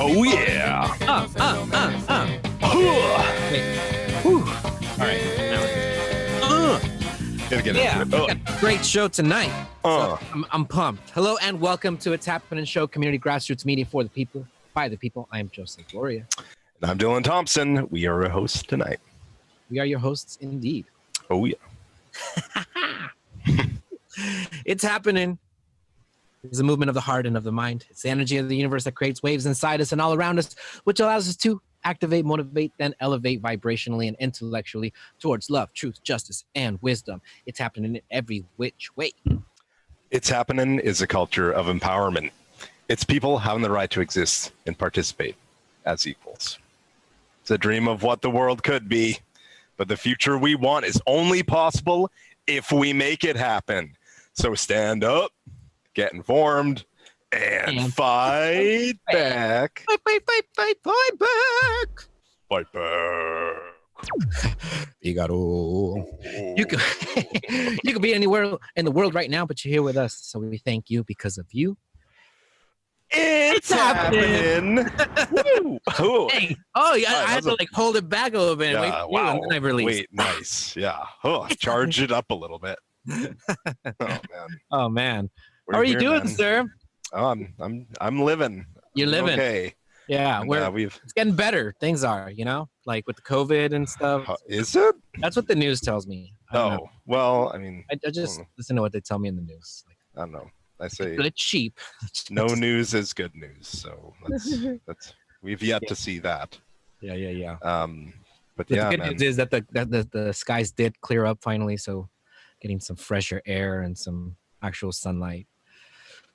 Oh yeah. Wait. Whew. All right. Now Gotta get yeah, into it. we got a great show tonight. So I'm pumped. Hello and welcome to It's Happening Show, community grassroots media for the people, by the people. I am Joseph Gloria. And I'm Dylan Thompson. We are a host tonight. We are your hosts indeed. Oh yeah. It's happening. It's a movement of the heart and of the mind. It's the energy of the universe that creates waves inside us and all around us, which allows us to activate, motivate, and elevate vibrationally and intellectually towards love, truth, justice, and wisdom. It's happening in every which way. It's Happening is a culture of empowerment. It's people having the right to exist and participate as equals. It's a dream of what the world could be, but the future we want is only possible if we make it happen. So stand up, get informed, and fight back. Fight back. Fight back. Figaro. You could be anywhere in the world right now, but you're here with us. So we thank you. Because of you, it's happening. Woo. Oh, hey. Oh yeah, I had to like hold it back a little bit. Yeah, Wait, wow. And then I released. Wait, nice. Yeah. Oh, charge it up a little bit. Oh man. Oh man. We're How are you here, doing, man. sir? I'm living. You're living. Okay. Yeah, And, it's getting better. Things are, like with the COVID and stuff. Is it? That's what the news tells me. I don't know. Well, I mean, I just listen to what they tell me in the news. Like, I don't know. I say it's cheap. no news is good news. So that's we've yet to see that. Yeah. But The yeah, good man. news is that the skies did clear up finally, so getting some fresher air and some actual sunlight.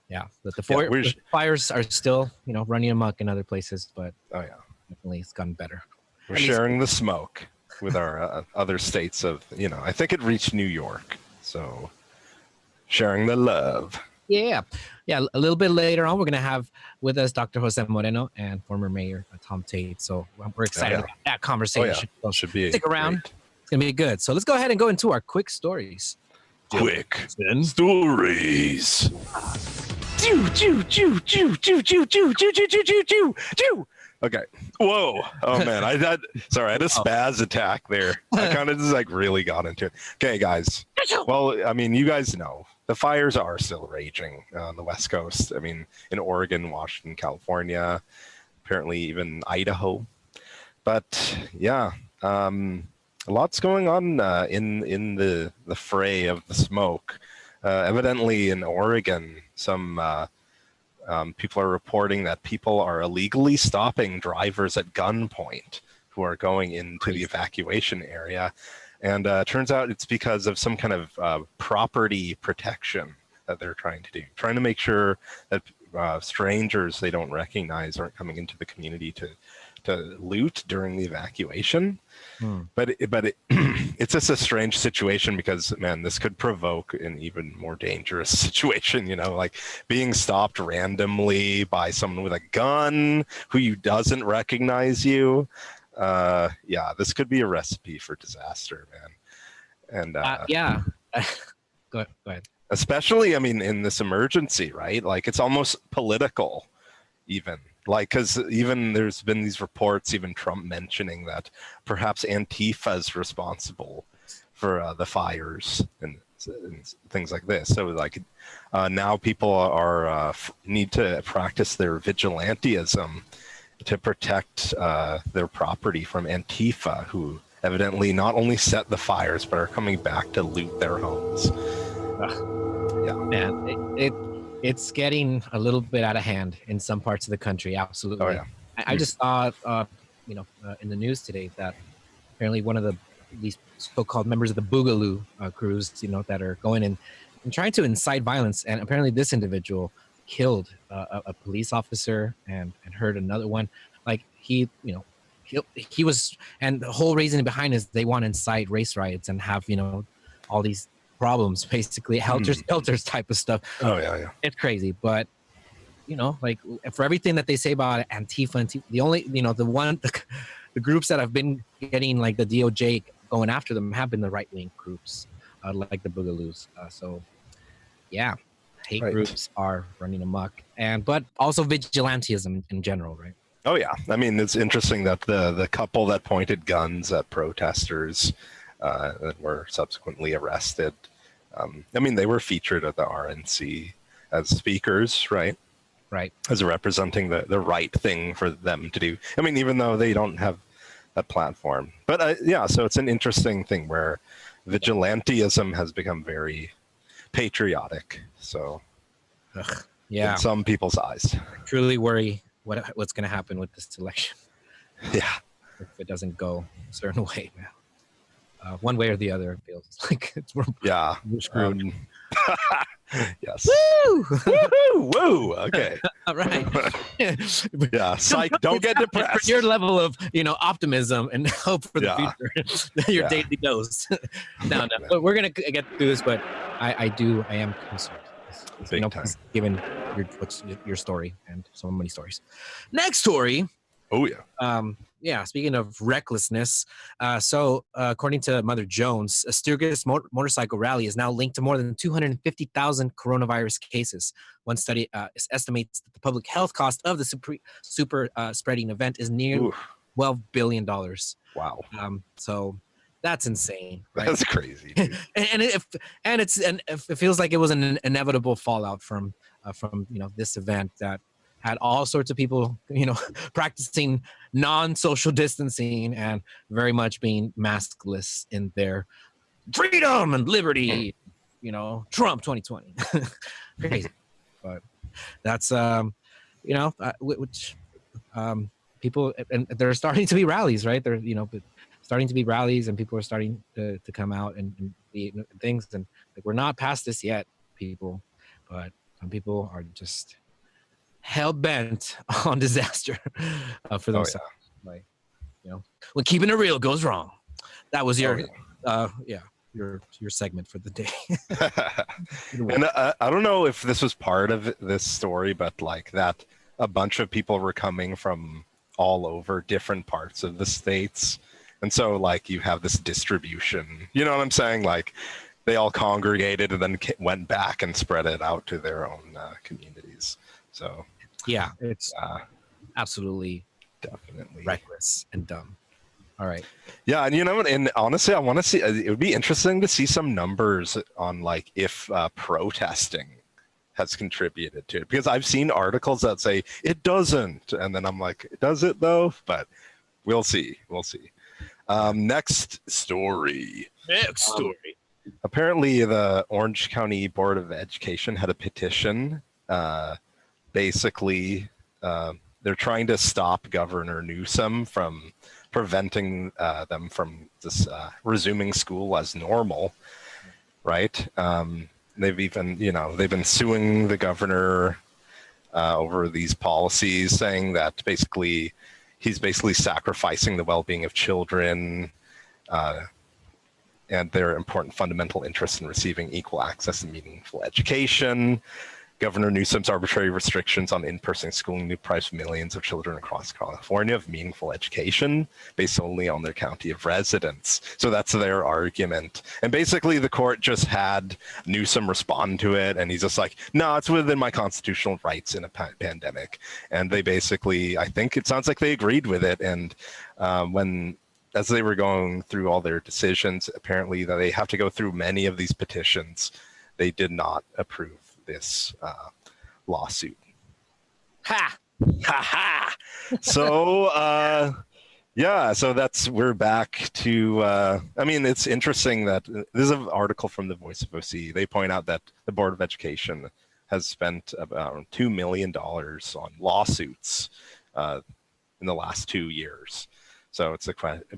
Yeah, but the fires are still, running amok in other places, but Oh yeah, definitely it's gotten better. we're sharing the smoke with our other states of, I think it reached New York. So sharing the love. Yeah. A little bit later on, we're gonna have with us Dr. Jose Moreno and former Mayor Tom Tate. So we're excited about that conversation. Oh, yeah. Should be Stick around. great. It's gonna be good. So let's go ahead and go into our quick stories. Quick stories. Okay. Whoa. Oh man. I had a spaz attack there. I kind of just really got into it. Okay, guys. Well, I mean, you guys know the fires are still raging on the West Coast. I mean, in Oregon, Washington, California, apparently even Idaho. But yeah, lots going on in the fray of the smoke. Evidently in Oregon, some people are reporting that people are illegally stopping drivers at gunpoint who are going into the evacuation area. And turns out it's because of some kind of property protection that they're trying to do, trying to make sure that strangers they don't recognize aren't coming into the community to loot during the evacuation. But it's just a strange situation because, man, this could provoke an even more dangerous situation, like being stopped randomly by someone with a gun who doesn't recognize you. Yeah, this could be a recipe for disaster, man. And yeah. Go ahead. Especially, I mean, in this emergency, right? Like it's almost political even. Like, because even there's been these reports, even Trump mentioning that perhaps Antifa is responsible for the fires and things like this. So, like, now people are need to practice their vigilantism to protect their property from Antifa, who evidently not only set the fires but are coming back to loot their homes. Yeah, man, it's getting a little bit out of hand in some parts of the country. Absolutely. Oh, yeah. I just saw, in the news today that apparently one of these so-called members of the Boogaloo crews, that are going in and trying to incite violence. And apparently this individual killed a police officer and hurt another one. Like he was, and the whole reason behind is they want to incite race riots and have, all these problems, basically helter-skelter type of stuff. Oh yeah. It's crazy, but like for everything that they say about Antifa, the only the groups that have been getting like the DOJ going after them have been the right-wing groups, like the Boogaloos. So yeah, hate groups are running amok, but also vigilantism in general, right? Oh yeah, I mean it's interesting that the couple that pointed guns at protesters that were subsequently arrested. I mean they were featured at the RNC as speakers, right? Right. As representing the right thing for them to do. I mean, even though they don't have that platform, but yeah. So it's an interesting thing where vigilantism has become very patriotic. So Ugh. Yeah. in some people's eyes, I truly worry what's going to happen with this election yeah. if it doesn't go a certain way, man. One way or the other, it feels like we're screwed. Yes. Woo! Woohoo! Woo! Okay. All right. Yeah. Psych. Don't get depressed. For your level of optimism and hope for the future, your daily dose. No. But we're gonna get through this. But I am concerned. Big time. Given your story and so many stories. Next story. Oh yeah. Speaking of recklessness, according to Mother Jones, a Sturgis motorcycle rally is now linked to more than 250,000 coronavirus cases. One study estimates that the public health cost of the super spreading event is near $12 billion. Wow. So that's insane. Right? That's crazy. Dude. and it feels like it was an inevitable fallout from this event that had all sorts of people, practicing non-social distancing and very much being maskless in their freedom and liberty, Trump 2020. Crazy. But that's, people, and there are starting to be rallies, right? There, starting to be rallies and people are starting to come out and be things. And we're not past this yet, people, but some people are just hell-bent on disaster for themselves. Like, when keeping it real goes wrong. That was your segment for the day. And I don't know if this was part of this story, but like that a bunch of people were coming from all over different parts of the states. And so like you have this distribution, you know what I'm saying? Like they all congregated and then went back and spread it out to their own communities. So yeah, it's absolutely definitely reckless and dumb. All right. Yeah, and and honestly, I want to see. It would be interesting to see some numbers on like if protesting has contributed to it, because I've seen articles that say it doesn't, and then I'm like, does it though? But we'll see. We'll see. Next story. Apparently, the Orange County Board of Education had a petition. Basically, they're trying to stop Governor Newsom from preventing them from this resuming school as normal, right? They've even, they've been suing the governor over these policies, saying that he's basically sacrificing the well-being of children and their important fundamental interest in receiving equal access to meaningful education. Governor Newsom's arbitrary restrictions on in-person schooling deprives millions of children across California of meaningful education based only on their county of residence. So that's their argument. And basically the court just had Newsom respond to it, and he's just like, no, it's within my constitutional rights in a pandemic. And they basically, I think it sounds like they agreed with it. And as they were going through all their decisions, apparently that they have to go through many of these petitions, they did not approve this lawsuit. Ha ha. So we're back to I mean, it's interesting that this is an article from the Voice of OC. They point out that the Board of Education has spent about $2 million on lawsuits in the last 2 years. So it's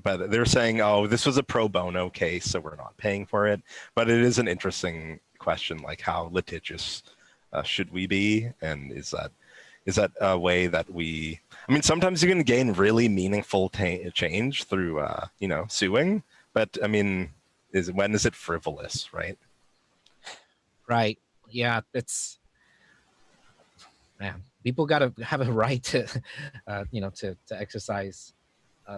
but they're saying, oh, this was a pro bono case, so we're not paying for it. But it is an interesting question, like how litigious should we be, and is that a way that we? I mean, sometimes you can gain really meaningful change through suing, but I mean, when is it frivolous, right? Right. Yeah, it's people got to have a right to to exercise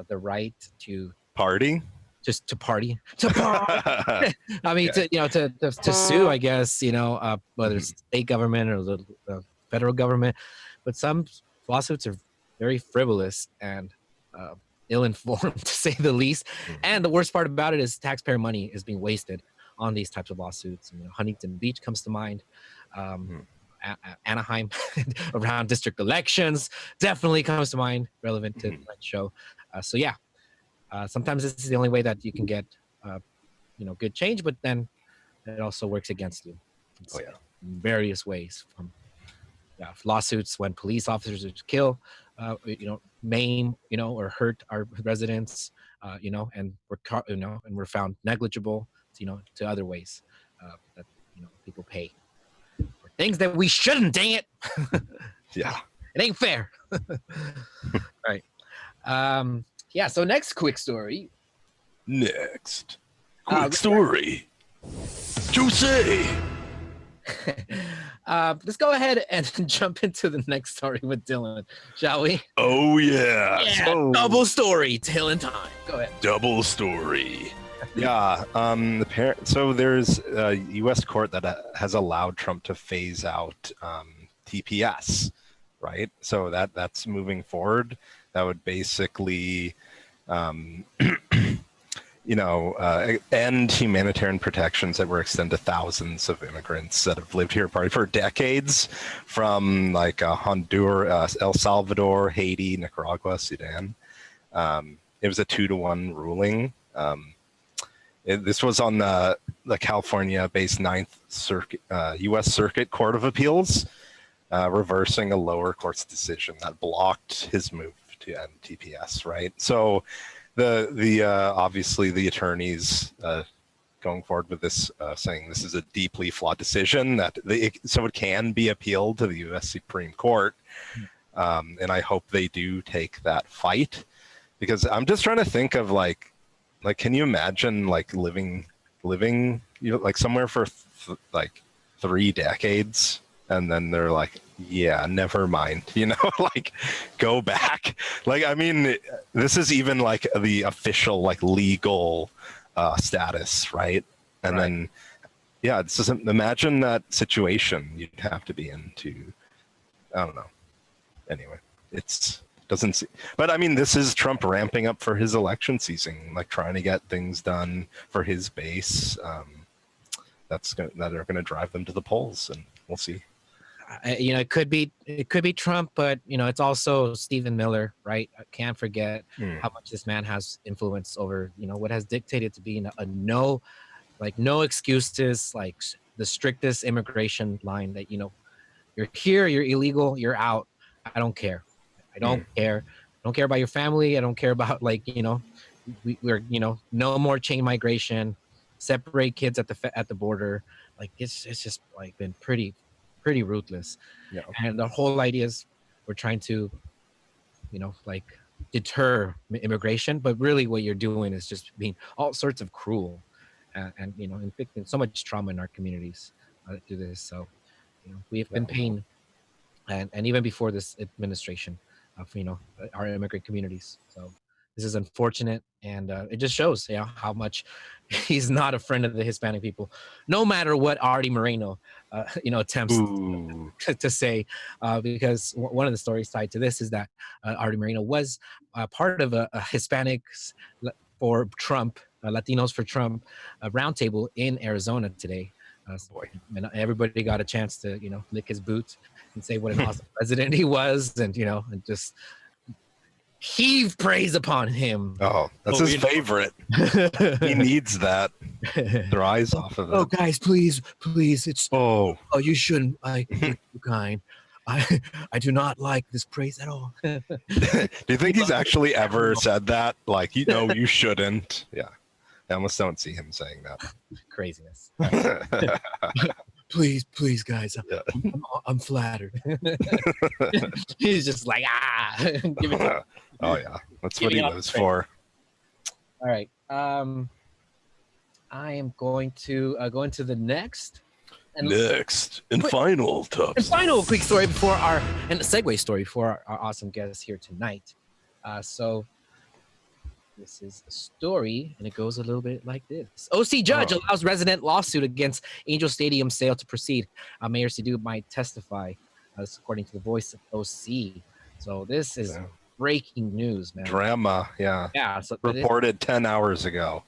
the right to party. Just to party. I mean, to sue, I guess, whether it's state government or the federal government. But some lawsuits are very frivolous and ill-informed, to say the least. And the worst part about it is taxpayer money is being wasted on these types of lawsuits. You know, Huntington Beach comes to mind. Anaheim around district elections definitely comes to mind, relevant to that show. So yeah, sometimes this is the only way that you can get good change, but then it also works against you. Oh yeah, in various ways, from lawsuits when police officers kill, maim, or hurt our residents, and we're found negligible, to other ways that people pay for things that we shouldn't. Dang it! yeah, it ain't fair. All right. So next quick story. Next quick story. Jose. Let's go ahead and jump into the next story with Dylan, shall we? Oh yeah. Double story, Dylan time. Go ahead. Double story. Yeah. So there's a U.S. court that has allowed Trump to phase out TPS, right? So that's moving forward. That would basically, end humanitarian protections that were extended to thousands of immigrants that have lived here probably for decades, from like Honduras, El Salvador, Haiti, Nicaragua, Sudan. It was a 2-1 ruling. This was on the California-based Ninth Circuit, U.S. Circuit Court of Appeals, reversing a lower court's decision that blocked his move to end TPS. Right, so the obviously the attorneys going forward with this, saying this is a deeply flawed decision, so it can be appealed to the U.S. Supreme Court, and I hope they do take that fight, because I'm just trying to think of like can you imagine like living like somewhere for like 3 decades, and then they're like, yeah, never mind, like go back. Like, I mean, this is even like the official like legal status, right? And then this is, imagine that situation you'd have to be in to, I don't know. Anyway, doesn't see, but I mean, this is Trump ramping up for his election season, like trying to get things done for his base that are going to drive them to the polls, and we'll see. It could be Trump, but it's also Stephen Miller, right? I can't forget how much this man has influence over what has dictated to be a no excuses, like the strictest immigration line that you're here, you're illegal, you're out. I don't care. I don't care. I don't care about your family. I don't care about we're no more chain migration, separate kids at the border. Like it's just like been pretty ruthless. Yeah. And the whole idea is we're trying to deter immigration, but really what you're doing is just being all sorts of cruel and inflicting so much trauma in our communities through this. So we have been paying, and even before this administration, of our immigrant communities. So this is unfortunate, and it just shows how much he's not a friend of the Hispanic people, no matter what Artie Moreno attempts to say, because one of the stories tied to this is that Artie Moreno was part of a Hispanics for Trump, Latinos for Trump roundtable in Arizona today. And everybody got a chance to lick his boots and say what an awesome president he was, and and just heave praise upon him. Oh, that's his favorite. He needs that. Their eyes off of it. Oh, guys, please, it's you shouldn't. You're too kind. I do not like this praise at all. Do you think he's actually ever said that? Like, you shouldn't. Yeah. I almost don't see him saying that. Craziness. Please, guys. I'm flattered. He's just like, give it up. Oh yeah, that's what he lives for. All right. I am going to go into the next and final quick story before and a segue story for our awesome guests here tonight. So this is a story, and it goes a little bit like this. OC judge allows resident lawsuit against Angel Stadium sale to proceed. Mayor Sidhu might testify, according to the Voice of OC. So this is Yeah. breaking news, man. Drama, yeah. Yeah. So Reported 10 hours ago.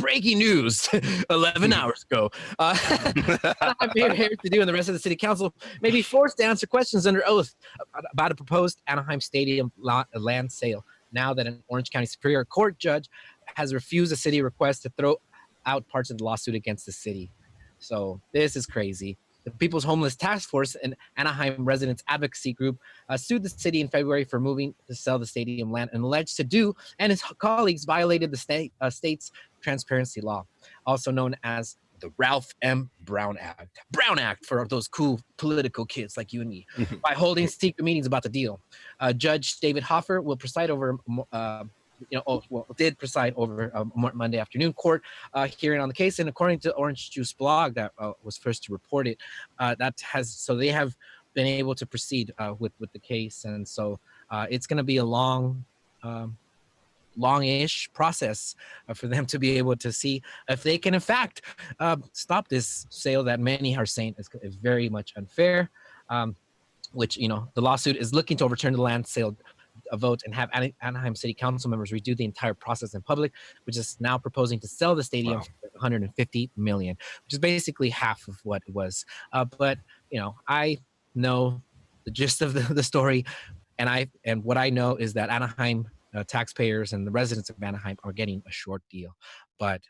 breaking news 11 hours ago. Anaheim Mayor Harris Perdue and the rest of the city council may be forced to answer questions under oath about a proposed Anaheim Stadium land sale now that an Orange County Superior Court judge has refused a city request to throw out parts of the lawsuit against the city. So this is crazy. The People's Homeless Task Force, an Anaheim residents advocacy group, sued the city in February for moving to sell the stadium land and alleged Perdue and his colleagues violated the state's transparency law, also known as the Ralph M. Brown Act. Brown Act for those cool political kids like you and me, by holding secret meetings about the deal. Judge David Hoffer will preside over did preside over Monday afternoon court hearing on the case, and according to Orange Juice blog that was first to report it, they have been able to proceed with the case, and so it's going to be a long-ish process for them to be able to see if they can in fact stop this sale that many are saying is very much unfair, which the lawsuit is looking to overturn the land sale a vote and have Anaheim City Council members redo the entire process in public, which is now proposing to sell the stadium for $150 million, which is basically half of what it was. But I know the gist of the story, and what I know is that Anaheim taxpayers and the residents of Anaheim are getting a short deal. But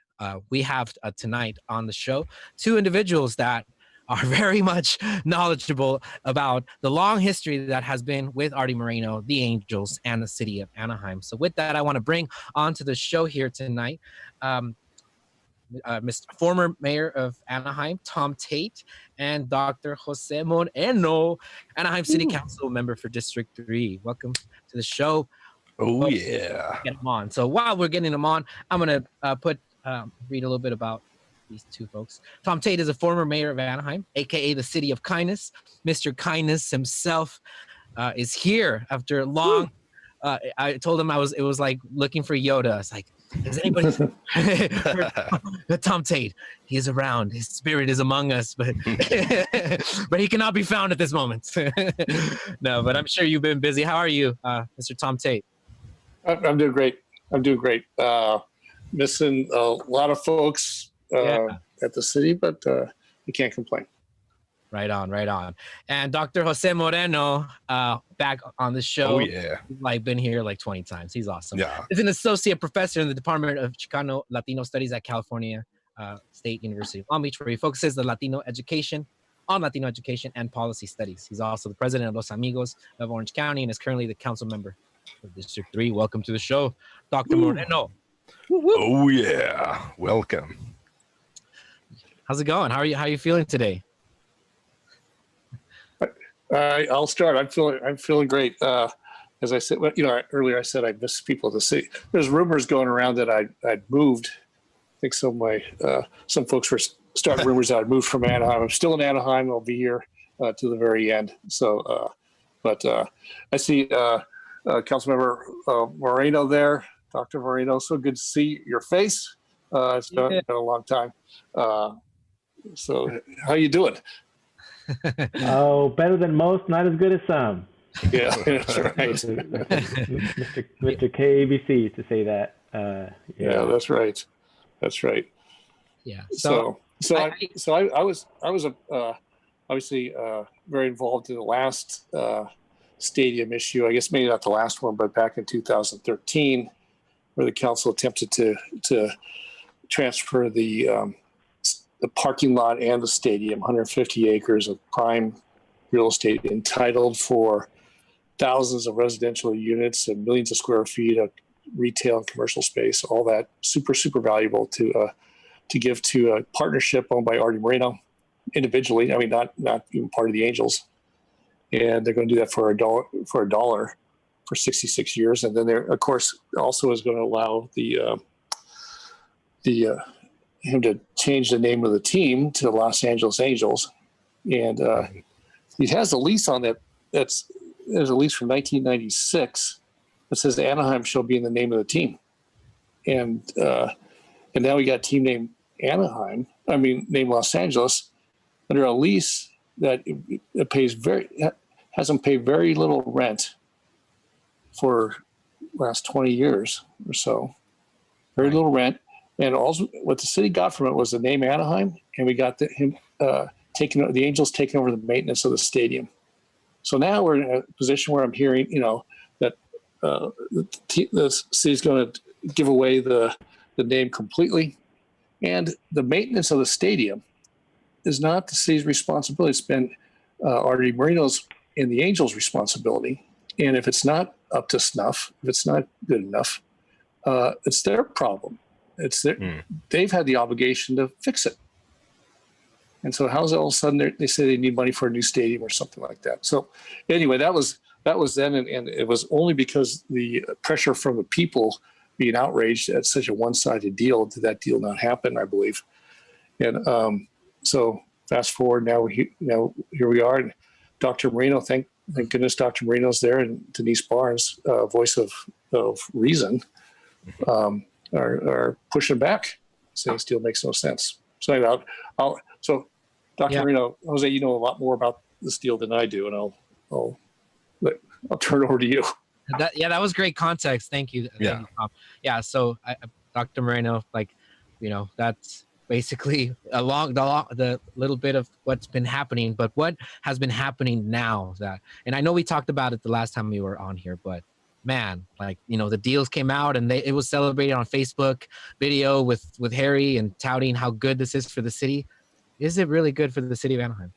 we have tonight on the show two individuals that are very much knowledgeable about the long history that has been with Artie Moreno, the Angels, and the city of Anaheim. So with that, I want to bring onto the show here tonight Mr. former Mayor of Anaheim, Tom Tate, and Dr. Jose Moreno, Anaheim City Council member for District 3. Welcome to the show. Oh, yeah. Get them on. So while we're getting them on, I'm going to read a little bit about these two folks. Tom Tate is a former mayor of Anaheim, aka the City of Kindness. Mr. Kindness himself is here after a long. I told him it was like looking for Yoda. It's like, has anybody heard Tom Tate? He is around. His spirit is among us, but but he cannot be found at this moment. No, but I'm sure you've been busy. How are you, Mr. Tom Tate? I'm doing great. Missing a lot of folks at the city, but you can't complain. Right on. And Dr. Jose Moreno, back on the show. Oh, yeah. Been here like 20 times. He's awesome. Yeah. He's an associate professor in the Department of Chicano Latino Studies at California State University of Long Beach, where he focuses on Latino education and policy studies. He's also the president of Los Amigos of Orange County and is currently the council member of District 3. Welcome to the show, Dr. Moreno. Oh, yeah. Welcome. How's it going? How are you feeling today? I'll start. I'm feeling great. As I said, earlier I said I miss people at the city. There's rumors going around that I'd moved. I think some folks were starting rumors that I'd moved from Anaheim. I'm still in Anaheim. I'll be here to the very end. So, but I see Councilmember Moreno there, Dr. Moreno. So good to see your face. It's been a long time. So how you doing? Oh, better than most, not as good as some. Yeah, that's right. Mr. KABC to say that. Yeah, that's right. That's right. Yeah. So I was obviously very involved in the last stadium issue. I guess maybe not the last one, but back in 2013, where the council attempted to transfer the parking lot and the stadium, 150 acres of prime real estate entitled for thousands of residential units and millions of square feet of retail and commercial space, all that super, super valuable to give to a partnership owned by Artie Moreno individually. I mean, not even part of the Angels. And they're going to do that for a dollar for 66 years. And then there, of course, also is going to allow him to change the name of the team to the Los Angeles Angels. And he has a lease on that. There's a lease from 1996 that says Anaheim shall be in the name of the team. And now we got a team named named Los Angeles, under a lease that has them pay very little rent for last 20 years or so. Very little rent. And also what the city got from it was the name Anaheim, and we got the Angels taking over the maintenance of the stadium. So now we're in a position where I'm hearing, that the city's going to give away the name completely. And the maintenance of the stadium is not the city's responsibility. It's been Artie Moreno's and the Angels' responsibility. And if it's not up to snuff, if it's not good enough, it's their problem. They've had the obligation to fix it. And so how's it all of a sudden they say they need money for a new stadium or something like that? So anyway, that was then, and it was only because the pressure from the people being outraged at such a one-sided deal did that deal not happen, I believe. And so fast forward now, here we are, and Dr. Marino, thank goodness Dr. Marino's there, and Denise Barnes, voice of reason, are pushing back, saying this deal makes no sense. So anyway, so Dr. Marino, Jose, you know a lot more about this deal than I do, and I'll turn it over to you. That was great context. Thank you. Yeah. So Dr. Moreno, that's basically along the little bit of what's been happening, but what has been happening now and I know we talked about it the last time we were on here, but man, the deals came out and it was celebrated on Facebook video with Harry and touting how good this is for the city. Is it really good for the city of Anaheim?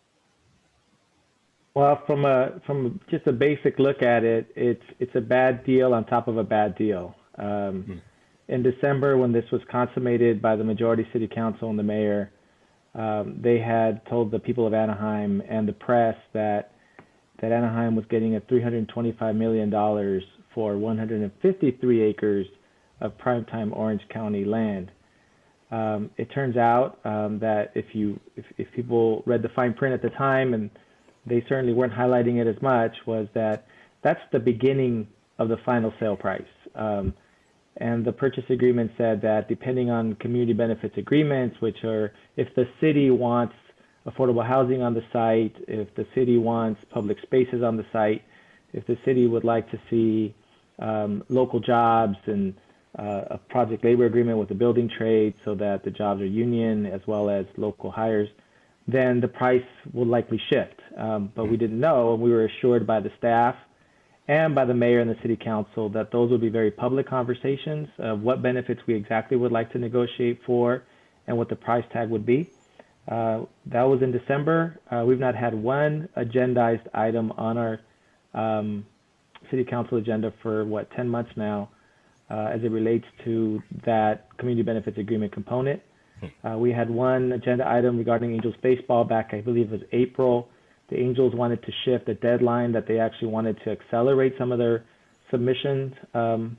Well, from just a basic look at it, it's a bad deal on top of a bad deal. In December, when this was consummated by the majority city council and the mayor, they had told the people of Anaheim and the press that Anaheim was getting a $325 million for 153 acres of primetime Orange County land. It turns out that if people read the fine print at the time, and they certainly weren't highlighting it as much, was that's the beginning of the final sale price. And the purchase agreement said that depending on community benefits agreements, which are if the city wants affordable housing on the site, if the city wants public spaces on the site, if the city would like to see local jobs and a project labor agreement with the building trade so that the jobs are union as well as local hires, then the price will likely shift. But we didn't know, and we were assured by the staff and by the mayor and the city council that those would be very public conversations of what benefits we exactly would like to negotiate for and what the price tag would be. That was in December. We've not had one agendized item on our city council agenda for 10 months now as it relates to that community benefits agreement component. We had one agenda item regarding Angels baseball back, I believe it was April. The Angels wanted to shift the deadline, that they actually wanted to accelerate some of their submissions to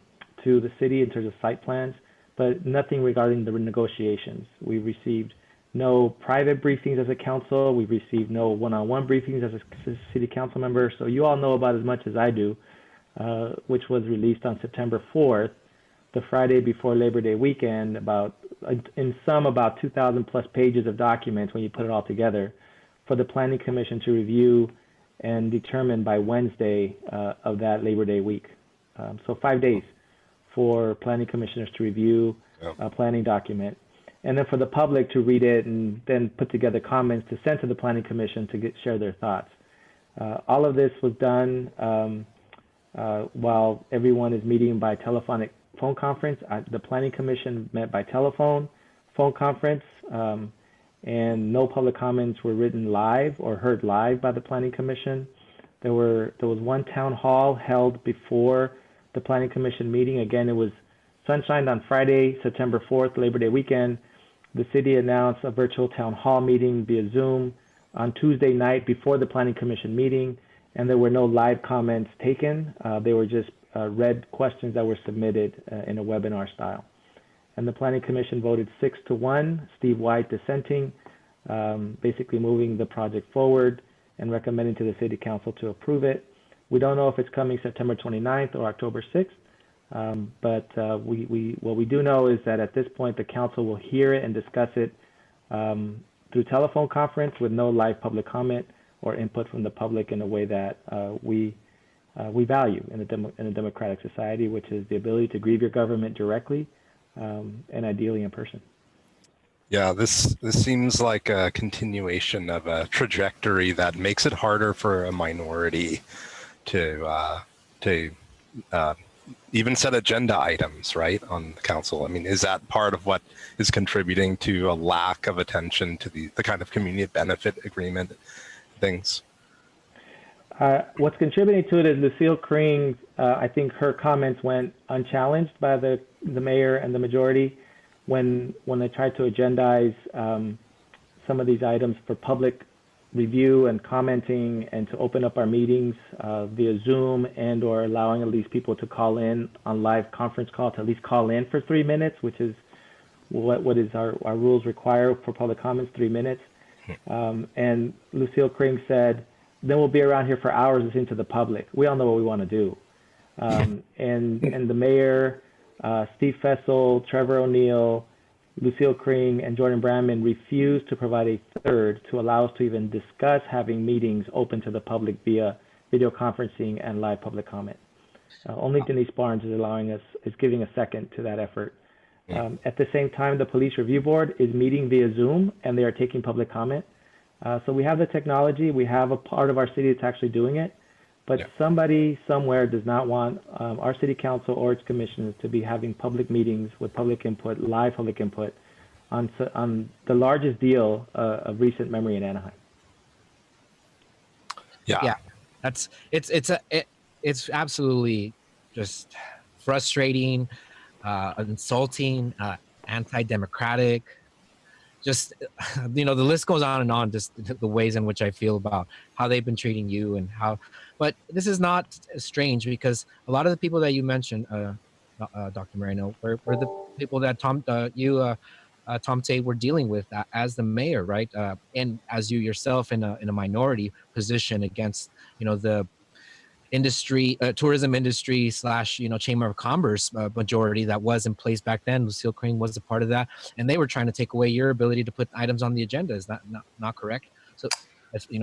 the city in terms of site plans, but nothing regarding the negotiations. We received no private briefings as a council. We've received no one-on-one briefings as a city council member. So you all know about as much as I do, which was released on September 4th, the Friday before Labor Day weekend, about 2,000 plus pages of documents when you put it all together, for the Planning Commission to review and determine by Wednesday of that Labor Day week. So 5 days for planning commissioners to review a planning document, and then for the public to read it and then put together comments to send to the Planning Commission to share their thoughts. All of this was done while everyone is meeting by telephonic phone conference. The Planning Commission met by telephone, phone conference, and no public comments were written live or heard live by the Planning Commission. There was one town hall held before the Planning Commission meeting. Again, it was sunshined on Friday, September 4th, Labor Day weekend. The city announced a virtual town hall meeting via Zoom on Tuesday night before the Planning Commission meeting, and there were no live comments taken. They were just read questions that were submitted in a webinar style. And the Planning Commission voted 6-1, Steve White dissenting, basically moving the project forward and recommending to the City Council to approve it. We don't know if it's coming September 29th or October 6th, but what we do know is that at this point the Council will hear it and discuss it through telephone conference with no live public comment or input from the public in a way that we we value in a democratic society, which is the ability to grieve your government directly and ideally in person. Yeah, this seems like a continuation of a trajectory that makes it harder for a minority to even set agenda items, right, on the council. I mean, is that part of what is contributing to a lack of attention to the kind of community benefit agreement things? What's contributing to it is Lucille Kring. I think her comments went unchallenged by the mayor and the majority when they tried to agendize some of these items for public review and commenting, and to open up our meetings via Zoom and or allowing at least people to call in on live conference call, to at least call in for 3 minutes, which is what is our rules require for public comments, 3 minutes. And Lucille Kring said, then we'll be around here for hours listening to the public. We all know what we want to do. And the mayor, Steve Fessel, Trevor O'Neill, Lucille Kring, and Jordan Brandman refused to provide a third to allow us to even discuss having meetings open to the public via video conferencing and live public comment. Only Denise Barnes is giving a second to that effort. At the same time, the Police Review Board is meeting via Zoom, and they are taking public comment. So we have the technology. We have a part of our city that's actually doing it. But somebody somewhere does not want our city council or its commissioners to be having public meetings with public input, live public input, on the largest deal of recent memory in Anaheim. Yeah, it's absolutely just frustrating, insulting, anti-democratic. Just, the list goes on and on, just the ways in which I feel about how they've been treating you and how, but this is not strange because a lot of the people that you mentioned, Dr. Moreno, were the people that Tom Tate were dealing with as the mayor, right? And as you yourself in a minority position against, the industry, tourism industry / Chamber of Commerce majority that was in place back then. Lucille Kring was a part of that, and they were trying to take away your ability to put items on the agenda. Is that not correct? So, way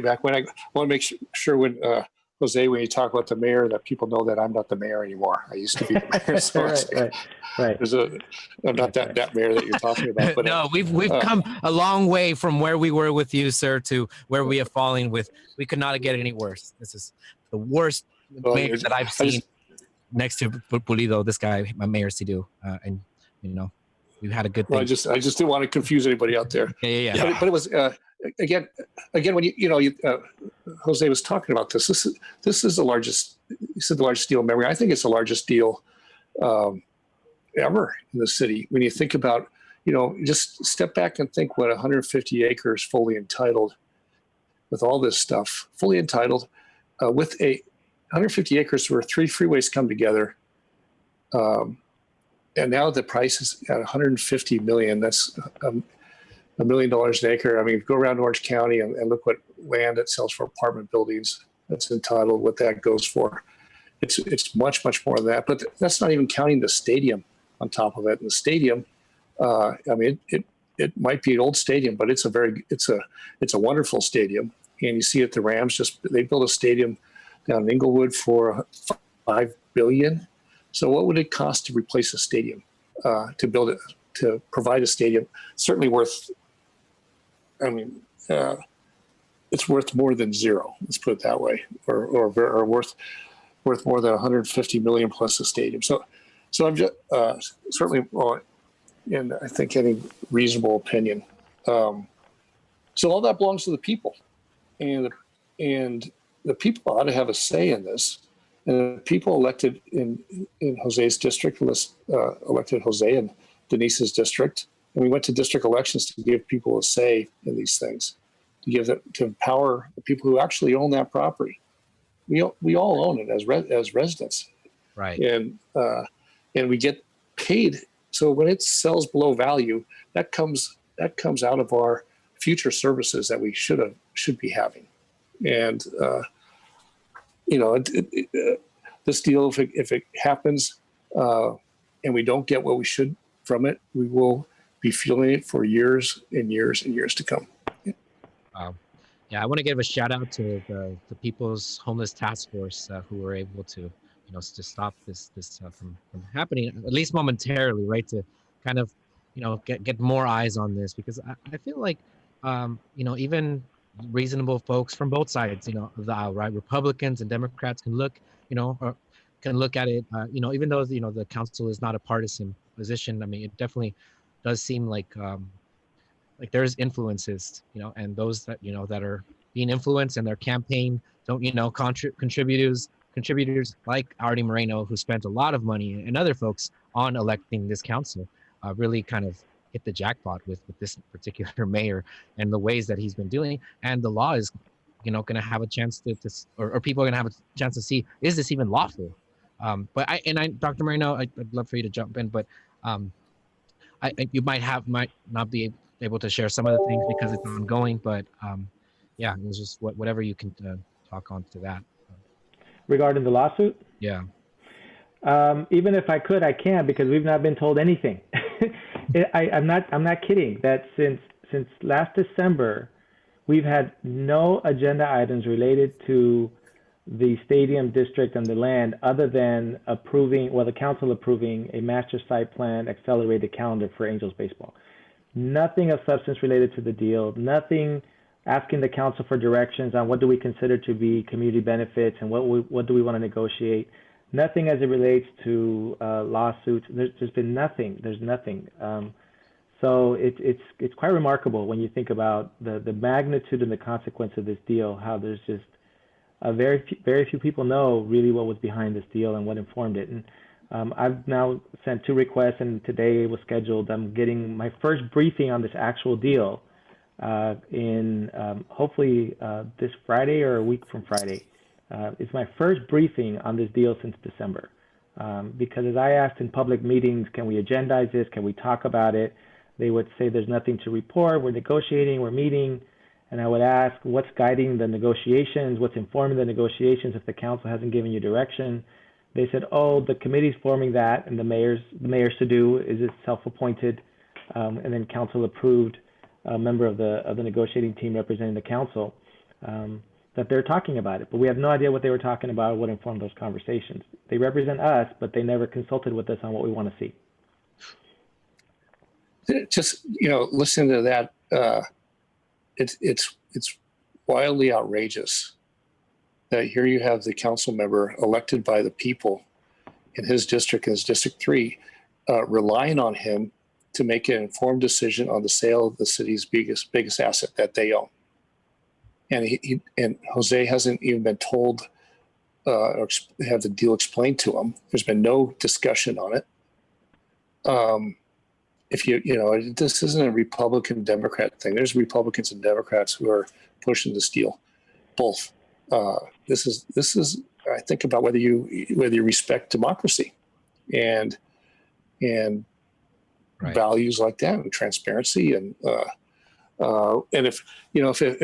back when, I want to make sure when Jose, when you talk about the mayor, that people know that I'm not the mayor anymore. I used to be the mayor. So right. I'm not that mayor that you're talking about. But no, we've come a long way from where we were with you, sir, to where we are falling with. We could not get any worse. This is the worst mayor that I've seen next to Pulido. This guy, my mayor Sidu, and we've had a good thing. Well, I just didn't want to confuse anybody out there. Yeah. But it was again when you Jose was talking about this. This is the largest. You said the largest deal in memory. I think it's the largest deal ever in the city. When you think about, just step back and think what 150 acres fully entitled, with all this stuff fully entitled, with 150 acres where 3 freeways come together. And now the price is at 150 million. That's $1 million an acre. I mean, go around Orange County and look what land it sells for apartment buildings that's entitled, what that goes for. It's much more than that. But that's not even counting the stadium on top of it. And the stadium, I mean, it might be an old stadium, but it's a wonderful stadium. And you see it, the Rams they built a stadium down in Inglewood for $5 billion. So what would it cost to replace a stadium, to build it, to provide a stadium? Certainly worth, it's worth more than zero. Let's put it that way, or worth more than 150 million plus a stadium. So I'm just certainly, in I think any reasonable opinion. So all that belongs to the people, and the people ought to have a say in this. And the people elected in Jose's district, elected Jose and Denise's district, and we went to district elections to give people a say in these things, to empower the people who actually own that property. We all own it as residents, right? And we get paid. So when it sells below value, that comes out of our future services that we should be having, and. This deal, if it happens and we don't get what we should from it, we will be feeling it for years and years and years to come. Yeah, I want to give a shout out to the People's Homeless Task Force who were able to, to stop this from happening, at least momentarily, right? To kind of, get more eyes on this, because I feel like, even reasonable folks from both sides, of the aisle, right? Republicans and Democrats can look, or can look at it, even though the council is not a partisan position. I mean, it definitely does seem like there's influences, and those that that are being influenced, and their campaign don't, contributors like Artie Moreno, who spent a lot of money, and other folks on electing this council, really kind of hit the jackpot with this particular mayor and the ways that he's been doing. And the law is, going to have a chance or people are going to have a chance to see, is this even lawful? But Dr. Moreno, I'd love for you to jump in, but you might not be able to share some of the things because it's ongoing, but yeah, it was just whatever you can talk on to that. Regarding the lawsuit? Yeah. Even if I could, I can't, because we've not been told anything. I'm not kidding. That since last December, we've had no agenda items related to the stadium district and the land, other than the council approving a master site plan accelerated calendar for Angels baseball. Nothing of substance related to the deal, nothing asking the council for directions on what do we consider to be community benefits and what do we want to negotiate. Nothing as it relates to lawsuits. There's been nothing. There's nothing. So it's quite remarkable when you think about the magnitude and the consequence of this deal, how there's just very few people know really what was behind this deal and what informed it. And I've now sent 2 requests, and today was scheduled. I'm getting my first briefing on this actual deal in hopefully this Friday or a week from Friday. It's my first briefing on this deal since December. Because as I asked in public meetings, can we agendize this? Can we talk about it? They would say there's nothing to report. We're negotiating, we're meeting. And I would ask, what's guiding the negotiations? What's informing the negotiations if the council hasn't given you direction? They said, oh, the committee's forming that, and the mayor's to do is it self-appointed, and then council approved a member of the negotiating team representing the council, that they're talking about it. But we have no idea what they were talking about or what informed those conversations. They represent us, but they never consulted with us on what we want to see. Just, listening to that, it's wildly outrageous that here you have the council member elected by the people in his district, his District 3, relying on him to make an informed decision on the sale of the city's biggest asset that they own. And Jose hasn't even been told or have the deal explained to him. There's been no discussion on it. If this isn't a Republican Democrat thing. There's Republicans and Democrats who are pushing this deal, both. This is. I think about whether you respect democracy, and right. values like that, and transparency, and if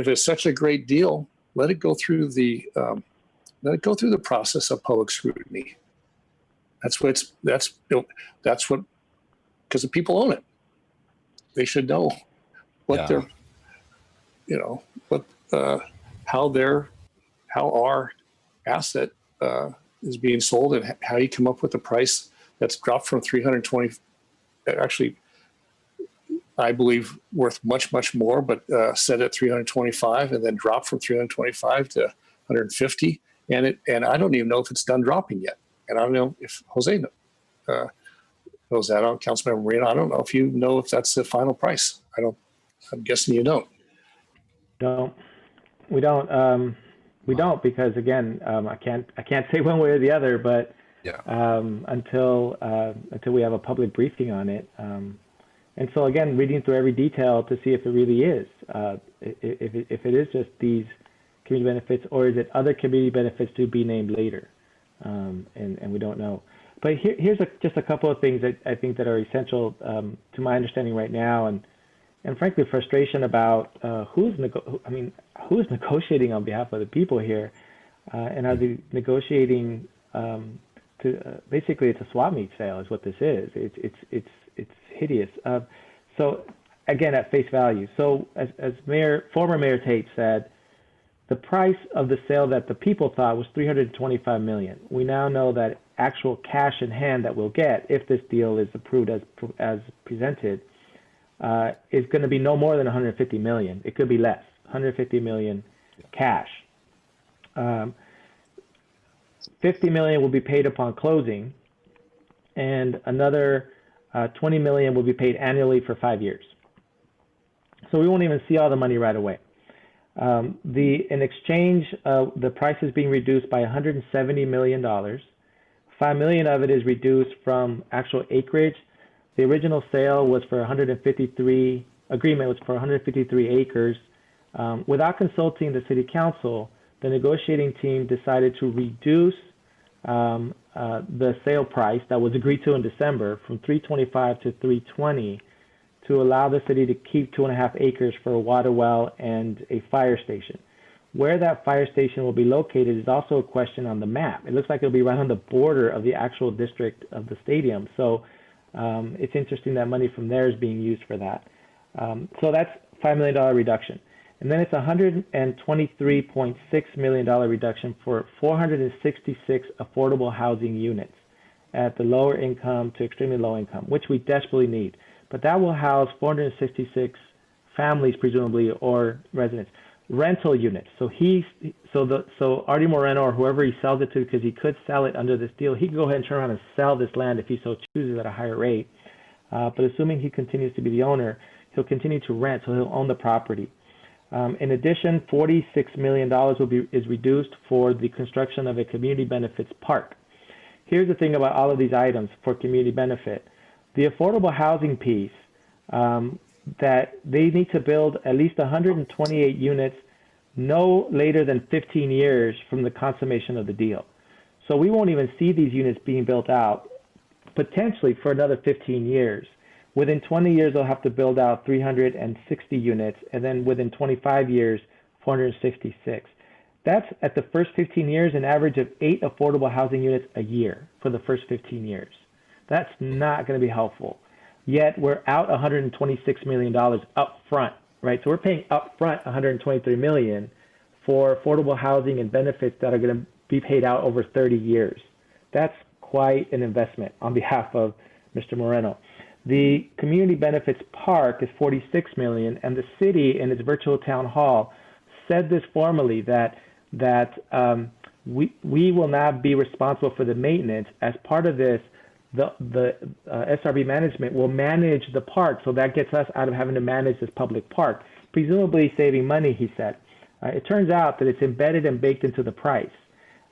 it's such a great deal, let it go through the process of public scrutiny. That's what because the people own it. They should know what their, how our asset is being sold, and how you come up with the price that's dropped from 320. Actually, I believe worth much more, but set at 325, and then dropped from 325 to 150. And I don't even know if it's done dropping yet. And I don't know if Jose knows that. On Councilmember Marina, I don't know if you know if that's the final price. I'm guessing you don't. No, we don't. We don't, because again, I can't say one way or the other, but Yeah. Until we have a public briefing on it. And so again, reading through every detail to see if it really is, if it is just these community benefits, or is it other community benefits to be named later, and we don't know. But here's just a couple of things that I think that are essential to my understanding right now, and frankly frustration about who's negotiating on behalf of the people here, and are they negotiating to basically it's a swap meet sale is what this is. It's hideous. So again, at face value. So as former Mayor Tate said, The price of the sale that the people thought was $325 million. We now know that actual cash in hand that we'll get if this deal is approved as presented is going to be no more than $150 million. It could be less, $150 million cash. $50 million will be paid upon closing, and another $20 million will be paid annually for 5 years. So we won't even see all the money right away. In exchange, the price is being reduced by $170 million. $5 million of it is reduced from actual acreage. The original sale was for 153, agreement was for 153 acres. Without consulting the city council, the negotiating team decided to reduce the sale price that was agreed to in December from 325 to 320 to allow the city to keep 2.5 acres for a water well and a fire station. Where that fire station will be located is also a question on the map. It looks like it'll be right on the border of the actual district of the stadium. So it's interesting that money from there is being used for that. So that's $5 million reduction. And then it's $123.6 million reduction for 466 affordable housing units at the lower income to extremely low income, which we desperately need. But that will house 466 families, presumably, or residents. Rental units. So Artie Moreno, or whoever he sells it to, because he could sell it under this deal, he can go ahead and turn around and sell this land if he so chooses at a higher rate. But assuming he continues to be the owner, he'll continue to rent, so he'll own the property. In addition, $46 million is reduced for the construction of a community benefits park. Here's the thing about all of these items for community benefit. The affordable housing piece, that they need to build at least 128 units no later than 15 years from the consummation of the deal. So we won't even see these units being built out potentially for another 15 years. Within 20 years, they'll have to build out 360 units, and then within 25 years, 466. That's at the first 15 years, an average of 8 affordable housing units a year for the first 15 years. That's not going to be helpful. Yet we're out $126 million up front, right? So we're paying up front $123 million for affordable housing and benefits that are going to be paid out over 30 years. That's quite an investment on behalf of Mr. Moreno. The community benefits park is $46 million, and the city in its virtual town hall said this formally that we will not be responsible for the maintenance. As part of this, the SRB management will manage the park, so that gets us out of having to manage this public park, presumably saving money, he said. It turns out that it's embedded and baked into the price.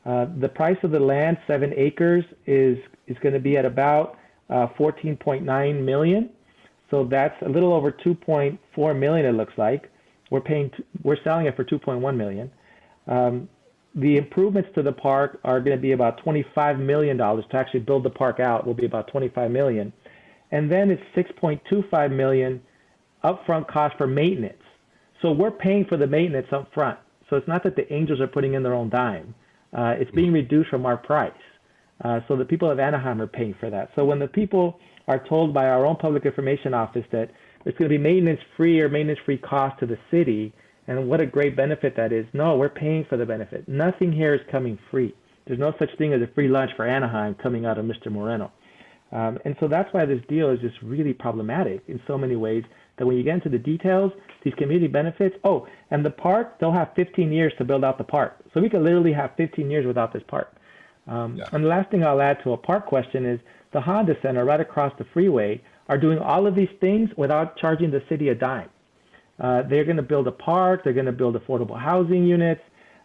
The price of the land, 7 acres, is going to be at about $14.9 million. So that's a little over $2.4 million, it looks like. We're selling it for $2.1 million. The improvements to the park are going to be about $25 million. To actually build the park out will be about $25 million. And then it's $6.25 million upfront cost for maintenance. So we're paying for the maintenance up front. So it's not that the Angels are putting in their own dime. It's being reduced from our price. So the people of Anaheim are paying for that. So when the people are told by our own public information office that it's going to be maintenance-free or maintenance-free cost to the city, and what a great benefit that is. No, we're paying for the benefit. Nothing here is coming free. There's no such thing as a free lunch for Anaheim coming out of Mr. Moreno. And so that's why this deal is just really problematic in so many ways, that when you get into the details, these community benefits, and the park, they'll have 15 years to build out the park. So we could literally have 15 years without this park. And the last thing I'll add to a park question is the Honda Center right across the freeway are doing all of these things without charging the city a dime. They're going to build a park. They're going to build affordable housing units.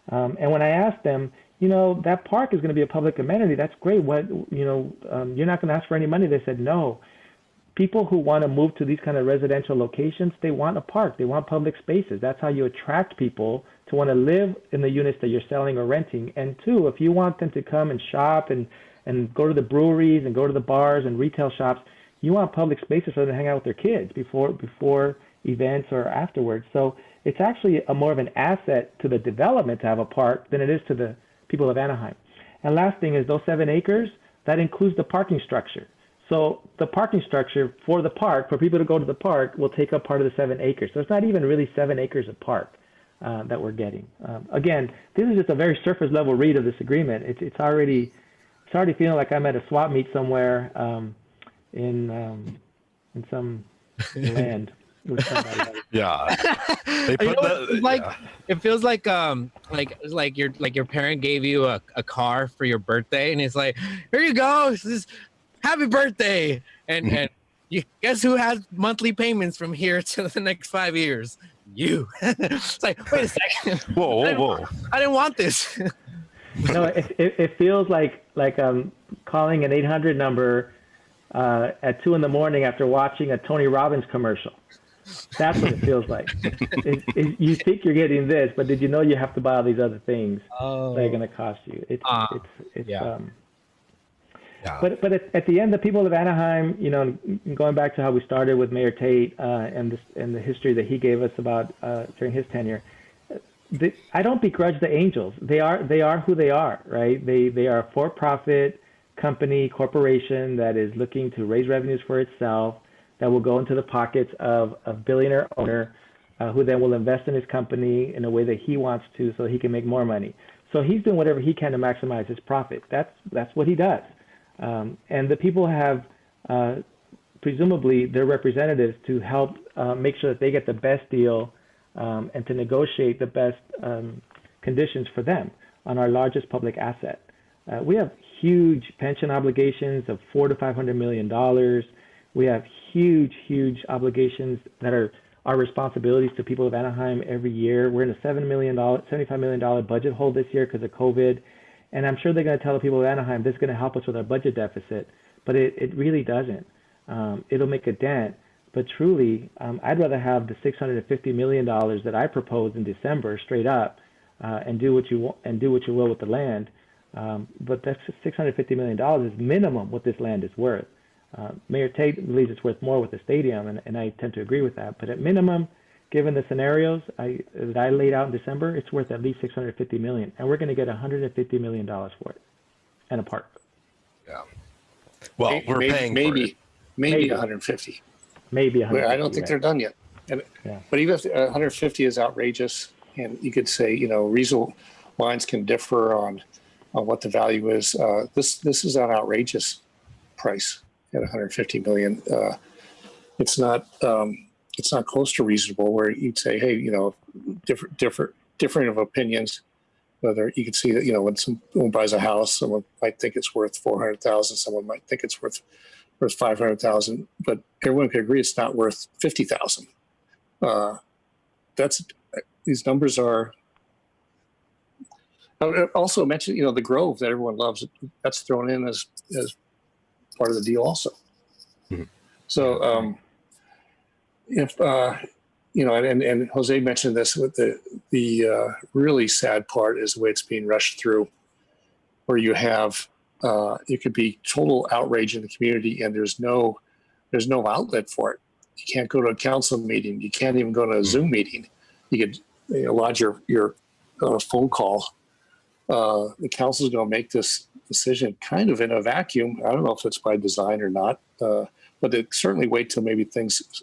And when I asked them, that park is going to be a public amenity. That's great. You're not going to ask for any money. They said, no. People who want to move to these kind of residential locations, they want a park. They want public spaces. That's how you attract people to want to live in the units that you're selling or renting. And two, if you want them to come and shop and go to the breweries and go to the bars and retail shops, you want public spaces for them to hang out with their kids before events or afterwards. So it's actually more of an asset to the development to have a park than it is to the people of Anaheim. And last thing is those 7 acres, that includes the parking structure. So the parking structure for the park, for people to go to the park, will take up part of the 7 acres. So it's not even really 7 acres of park. that we're getting. Again, this is just a very surface level read of this agreement. It's already feeling like I'm at a swap meet somewhere in some land with somebody. Yeah. They You know put what the, it's like? yeah. It feels like your parent gave you a car for your birthday, and it's like, here you go, this is happy birthday, and you guess who has monthly payments from here to the next 5 years? You. It's like, wait a second. Whoa. I didn't want this. No, it feels like calling an 800 number at 2 a.m. after watching a Tony Robbins commercial. That's what it feels like. You think you're getting this, but did you know you have to buy all these other things that are going to cost you? Yeah. But at the end, the people of Anaheim, going back to how we started with Mayor Tate and the history that he gave us about during his tenure, I don't begrudge the Angels. They are who they are, right? They are a for-profit company, corporation that is looking to raise revenues for itself, that will go into the pockets of a billionaire owner who then will invest in his company in a way that he wants to so he can make more money. So he's doing whatever he can to maximize his profit. That's what he does. And the people have presumably their representatives to help make sure that they get the best deal and to negotiate the best conditions for them on our largest public asset. We have huge pension obligations of $400 to $500 million. We have huge obligations that are our responsibilities to people of Anaheim every year. We're in a $75 million budget hole this year because of COVID. And I'm sure they're going to tell the people of Anaheim this is going to help us with our budget deficit, but it really doesn't. It'll make a dent, but truly, I'd rather have the $650 million that I proposed in December straight up and do what you want and do what you will with the land. But that's $650 million is minimum what this land is worth. Mayor Tate believes it's worth more with the stadium, and I tend to agree with that. But at minimum, given the scenarios that I laid out in December, it's worth at least $650 million, and we're going to get $150 million for it, and a park. Yeah. Well, we're paying for it. Maybe 150. Maybe 150. I don't think they're done yet. But even if 150 is outrageous, and you could say, reasonable minds can differ on what the value is. This is an outrageous price at 150 million. It's not close to reasonable. Where you'd say, hey, different of opinions. Whether you could see that, when someone buys a house, someone might think it's worth 400,000, someone might think it's worth 500,000, but everyone could agree it's not worth 50,000. These numbers are. I would also mention, the Grove that everyone loves. That's thrown in as part of the deal also. Mm-hmm. So if and Jose mentioned this, with the really sad part is the way it's being rushed through, where you have it could be total outrage in the community, and there's no outlet for it. You can't go to a council meeting. You can't even go to a Zoom meeting. You could lodge your phone call. The council is going to make this decision kind of in a vacuum. I don't know if it's by design or not, but they certainly wait till maybe things.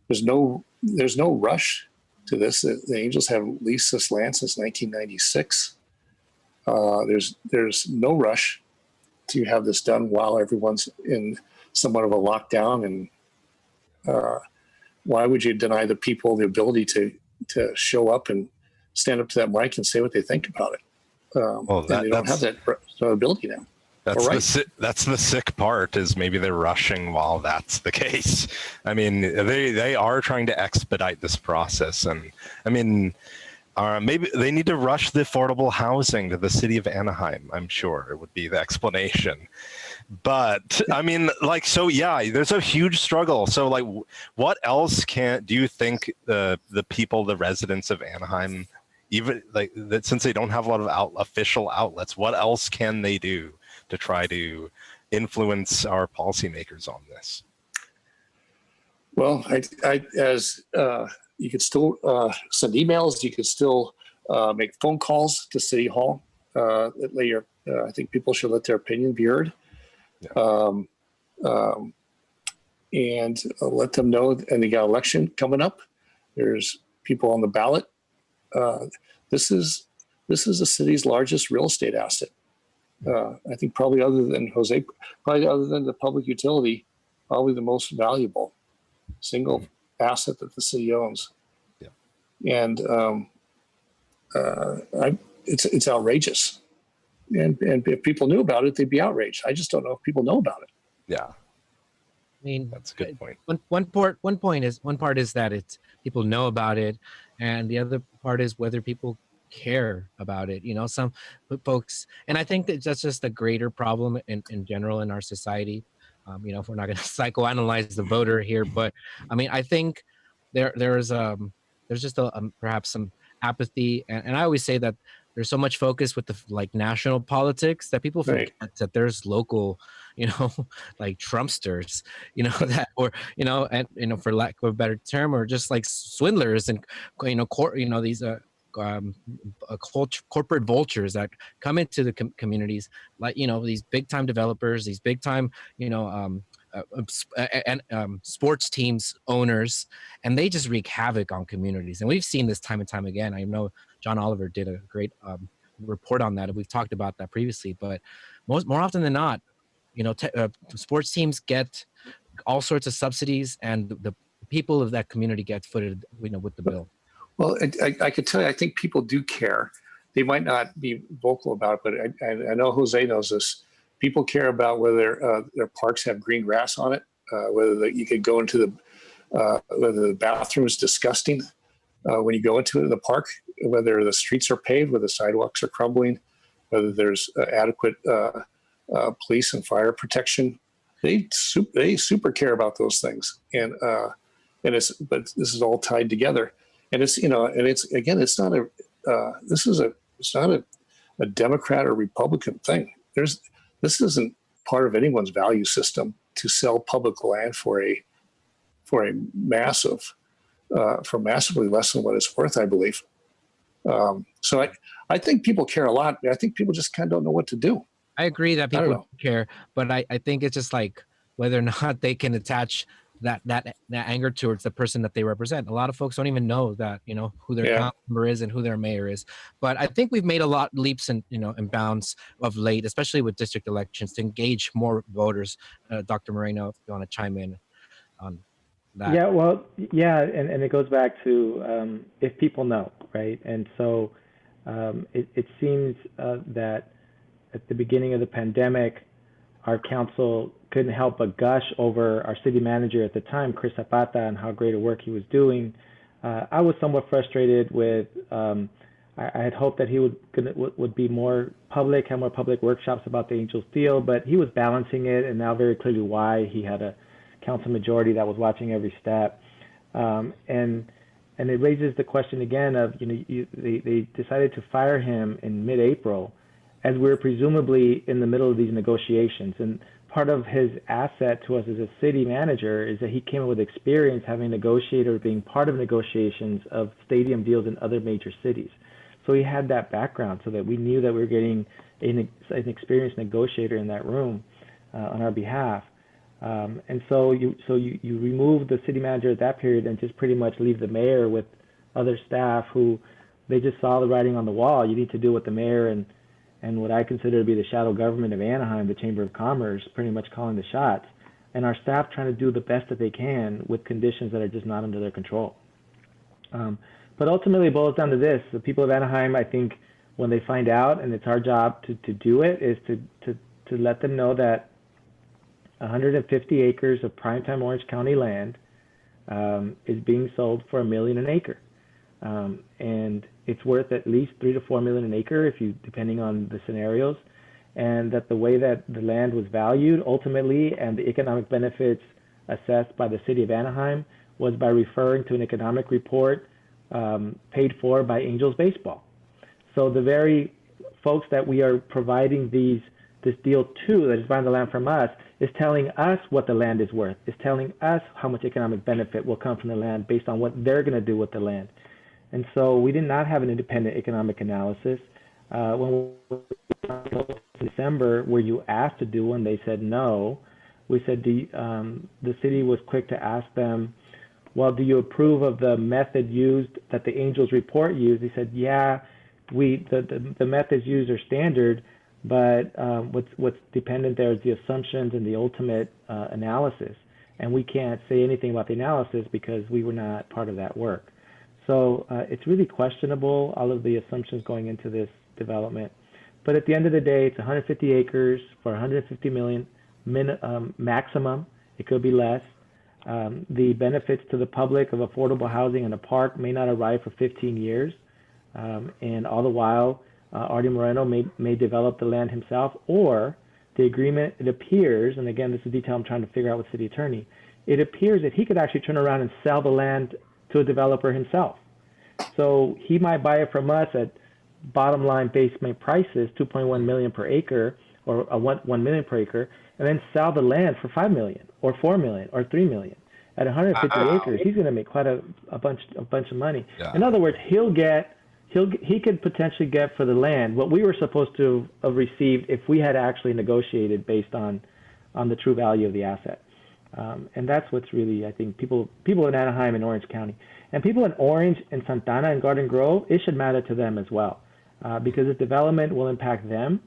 There's no rush to this. The Angels have leased this land since 1996. There's no rush to have this done while everyone's in somewhat of a lockdown. And why would you deny the people the ability to show up and stand up to that mic and say what they think about it? They don't have that ability now. That's the sick part, is maybe they're rushing while that's the case. I mean, they are trying to expedite this process, and I mean, maybe they need to rush the affordable housing to the city of Anaheim. I'm sure it would be the explanation. But I mean, there's a huge struggle. So what else do you think the people, the residents of Anaheim, even that, since they don't have a lot of official outlets, what else can they do to try to influence our policymakers on this? Well, you could still send emails. You could still make phone calls to City Hall. I think people should let their opinion be heard, and let them know. And they got election coming up. There's people on the ballot this is the city's largest real estate asset. I think probably other than the public utility, probably the most valuable single asset that the city owns. Yeah. And it's outrageous. And if people knew about it, they'd be outraged. I just don't know if people know about it. Yeah. I mean, that's a good point. One part is that it's people know about it, and the other part is whether people care about it. You know, some folks, and I think that's just a greater problem in general in our society. You know, if we're not going to psychoanalyze the voter here, but I mean, I think there's just perhaps some apathy, and I always say that there's so much focus with the like national politics that people forget that there's local, you know, like Trumpsters, you know, that, or, you know, and, you know, for lack of a better term, or just like swindlers and, you know, these corporate vultures that come into the communities, like, you know, these big time developers, these big time, you know, sports teams owners, and they just wreak havoc on communities. And we've seen this time and time again. I know John Oliver did a great report on that, and we've talked about that previously. But more often than not, you know, sports teams get all sorts of subsidies, and the people of that community get footed, you know, with the bill. Well, I could tell you, I think people do care. They might not be vocal about it, but I know Jose knows this. People care about whether their parks have green grass on it, whether you could go into whether the bathroom is disgusting when you go into the park, whether the streets are paved, whether the sidewalks are crumbling, whether there's adequate police and fire protection. They super care about those things, but this is all tied together, and it's, you know, and it's, again, it's not it's not a Democrat or Republican thing. This isn't part of anyone's value system to sell public land for massively less than what it's worth, I believe. So I think people care a lot. I think people just kind of don't know what to do. I agree that people care, but I think it's just like whether or not they can attach that anger towards the person that they represent. A lot of folks don't even know that, you know, who their council member is and who their mayor is. But I think we've made a lot leaps and, you know, and bounds of late, especially with district elections, to engage more voters. Dr. Moreno, if you want to chime in on that. Yeah, well, yeah, and it goes back to if people know, right? And so it seems that at the beginning of the pandemic, our council couldn't help but gush over our city manager at the time, Chris Zapata, and how great a work he was doing. I was somewhat frustrated with, I had hoped that he would be more public, have more public workshops about the Angels deal, but he was balancing it, and now very clearly why. He had a council majority that was watching every step. And it raises the question again of, you know, they decided to fire him in mid-April, as we're presumably in the middle of these negotiations. And part of his asset to us as a city manager is that he came up with experience having negotiated or being part of negotiations of stadium deals in other major cities. So he had that background, so that we knew that we were getting an experienced negotiator in that room on our behalf. And so you remove the city manager at that period and just pretty much leave the mayor with other staff who they just saw the writing on the wall. You need to deal with the mayor and what I consider to be the shadow government of Anaheim, the Chamber of Commerce, pretty much calling the shots, and our staff trying to do the best that they can with conditions that are just not under their control. But ultimately it boils down to this. The people of Anaheim, I think, when they find out, and it's our job to do it, is to let them know that 150 acres of primetime Orange County land is being sold for $1 million an acre. And it's worth at least $3 to $4 million an acre, depending on the scenarios, and that the way that the land was valued ultimately and the economic benefits assessed by the city of Anaheim was by referring to an economic report paid for by Angels Baseball. So the very folks that we are providing this deal to, that is buying the land from us, is telling us what the land is worth, is telling us how much economic benefit will come from the land based on what they're going to do with the land. And so we did not have an independent economic analysis. When we in December, were you asked to do one? They said no. We said the city was quick to ask them, well, do you approve of the method used that the Angels report used? He said, yeah, the methods used are standard, but what's dependent there is the assumptions and the ultimate analysis. And we can't say anything about the analysis because we were not part of that work. So it's really questionable, all of the assumptions going into this development. But at the end of the day, it's 150 acres for 150 million maximum. It could be less. The benefits to the public of affordable housing in a park may not arrive for 15 years. And all the while, Artie Moreno may develop the land himself, or the agreement, it appears, and again, this is detail I'm trying to figure out with city attorney, it appears that he could actually turn around and sell the land to a developer himself. So he might buy it from us at bottom line basement prices, 2.1 million per acre, or 1 million per acre, and then sell the land for 5 million or 4 million or 3 million. At 150 acres, he's going to make quite a bunch of money. Yeah. In other words, he could potentially get for the land what we were supposed to have received if we had actually negotiated based on the true value of the asset. And that's what's really, I think, people in Anaheim and Orange County, and people in Orange and Santana and Garden Grove, it should matter to them as well, because this development will impact them.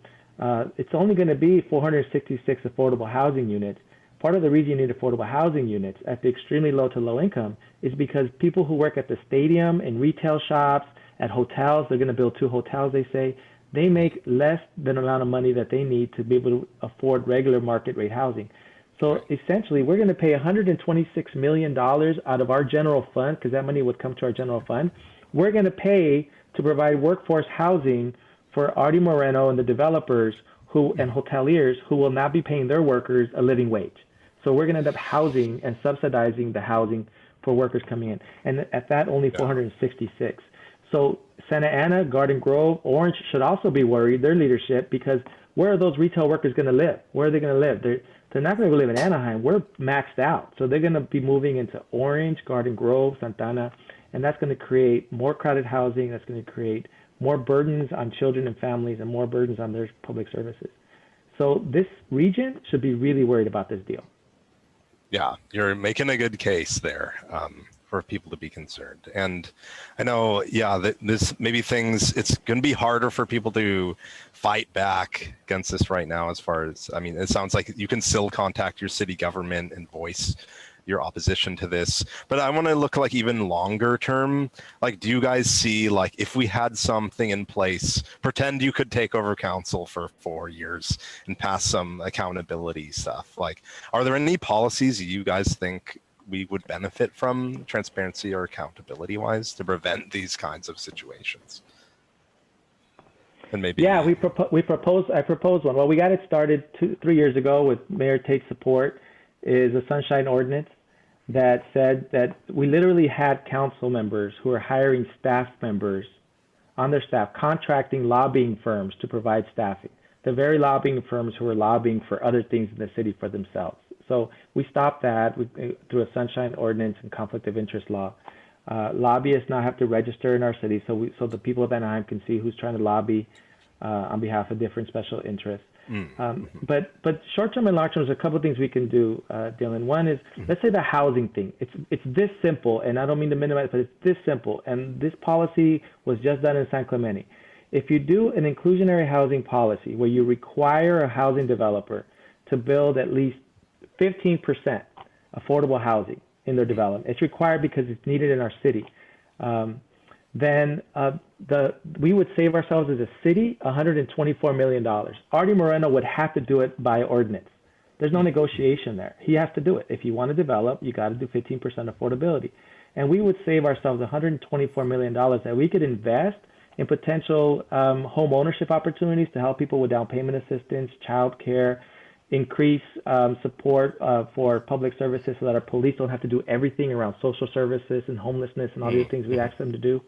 It's only going to be 466 affordable housing units. Part of the reason you need affordable housing units at the extremely low to low income is because people who work at the stadium, in retail shops, at hotels, they're going to build 2 hotels, they say, they make less than the amount of money that they need to be able to afford regular market rate housing. So essentially, we're going to pay $126 million out of our general fund, because that money would come to our general fund. We're going to pay to provide workforce housing for Artie Moreno and the developers and hoteliers who will not be paying their workers a living wage. So we're going to end up housing and subsidizing the housing for workers coming in. And at that, only 466. So Santa Ana, Garden Grove, Orange should also be worried, their leadership, because where are those retail workers going to live? Where are they going to live? They're not going to live in Anaheim. We're maxed out. So they're going to be moving into Orange, Garden Grove, Santana, and that's going to create more crowded housing. That's going to create more burdens on children and families and more burdens on their public services. So this region should be really worried about this deal. Yeah, you're making a good case there for people to be concerned. And I know, that this maybe it's going to be harder for people to fight back against this right now, as far as, I mean, it sounds like you can still contact your city government and voice your opposition to this. But I want to look like even longer term. Like, do you guys see, like, if we had something in place, pretend you could take over council for 4 years and pass some accountability stuff, like, are there any policies you guys think we would benefit from, transparency or accountability wise, to prevent these kinds of situations? And maybe I proposed one. Well, we got it started 3 years ago with Mayor Tate's support, is a sunshine ordinance that said that we literally had council members who are hiring staff members on their staff, contracting lobbying firms to provide staffing. The very lobbying firms who are lobbying for other things in the city for themselves. So we stopped that through a sunshine ordinance and conflict of interest law. Lobbyists now have to register in our city, so the people of Anaheim can see who's trying to lobby on behalf of different special interests. But short-term and long-term, there's a couple of things we can do, Dylan. One is, let's say the housing thing. It's this simple, and I don't mean to minimize, but it's this simple. And this policy was just done in San Clemente. If you do an inclusionary housing policy where you require a housing developer to build at least 15% affordable housing in their development, it's required because it's needed in our city. Then we would save ourselves as a city $124 million. Artie Moreno would have to do it by ordinance. There's no negotiation there. He has to do it. If you want to develop, you got to do 15% affordability. And we would save ourselves $124 million that we could invest in potential home ownership opportunities to help people with down payment assistance, child care, increase support for public services so that our police don't have to do everything around social services and homelessness and all the things we ask them to do.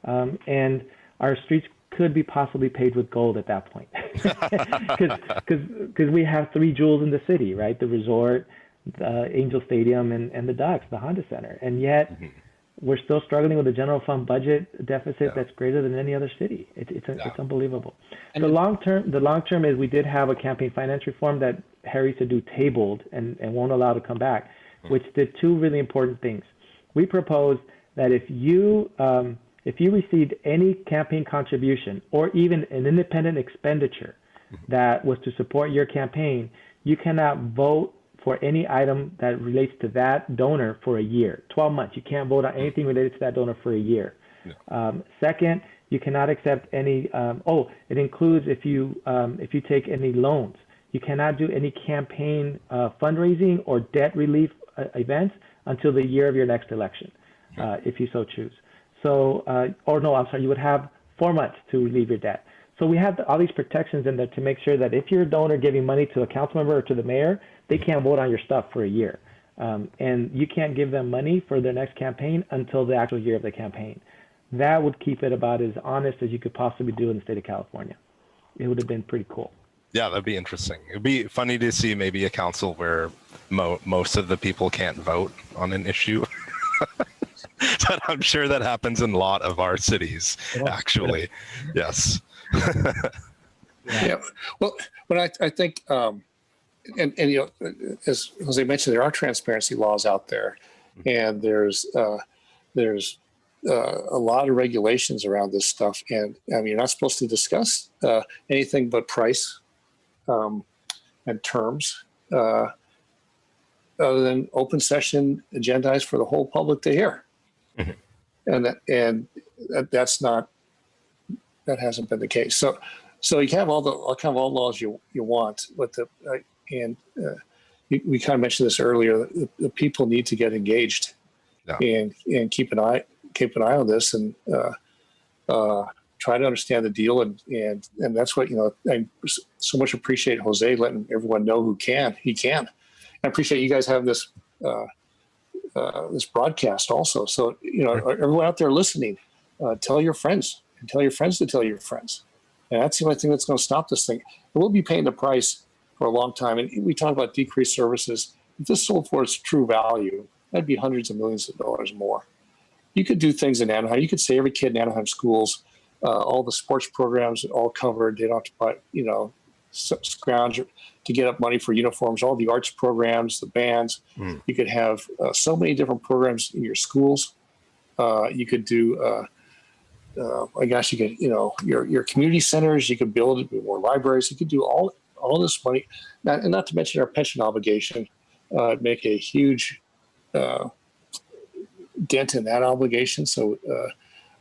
And our streets could be possibly paved with gold at that point. Because we have 3 jewels in the city, right? The resort, the Angel Stadium, and the Ducks, the Honda Center. And yet we're still struggling with a general fund budget deficit that's greater than any other city. It's unbelievable. And the long term is we did have a campaign finance reform that Harry Sadu tabled and won't allow to come back, which did 2 really important things. We proposed that if you received any campaign contribution or even an independent expenditure that was to support your campaign, you cannot vote for any item that relates to that donor for a year, 12 months. You can't vote on anything related to that donor for a year. Second, you cannot accept any, it includes if you take any loans. You cannot do any campaign fundraising or debt relief events until the year of your next election, if you so choose. So, you would have 4 months to relieve your debt. So we have all these protections in there to make sure that if you're a donor giving money to a council member or to the mayor, they can't vote on your stuff for a year. And you can't give them money for their next campaign until the actual year of the campaign. That would keep it about as honest as you could possibly do in the state of California. It would have been pretty cool. Yeah, that'd be interesting. It'd be funny to see maybe a council where most of the people can't vote on an issue. But I'm sure that happens in a lot of our cities, actually. Yes. Yeah. Well, but I think, and you know, as Jose mentioned, there are transparency laws out there, and there's a lot of regulations around this stuff. And I mean, you're not supposed to discuss anything but price and terms, other than open session agendized for the whole public to hear. And that's not, that hasn't been the case. So you have all the laws you want, but we kind of mentioned this earlier. The people need to get engaged, and keep an eye on this, and try to understand the deal, and that's what, you know. I so much appreciate Jose letting everyone know who can. He can. I appreciate you guys having this this broadcast also. So, you know, everyone out there listening, tell your friends, and tell your friends to tell your friends. And that's the only thing that's going to stop this thing. And we'll be paying the price for a long time. And we talk about decreased services. If this sold for its true value, that'd be hundreds of millions of dollars more. You could do things in Anaheim. You could say every kid in Anaheim schools, all the sports programs all covered. They don't have to buy, you know, scrounge to get up money for uniforms, all the arts programs, the bands. You could have so many different programs in your schools. You could do, I guess you could, you know, your community centers. You could build more libraries. You could do all this money, and not to mention our pension obligation. Make a huge dent in that obligation, so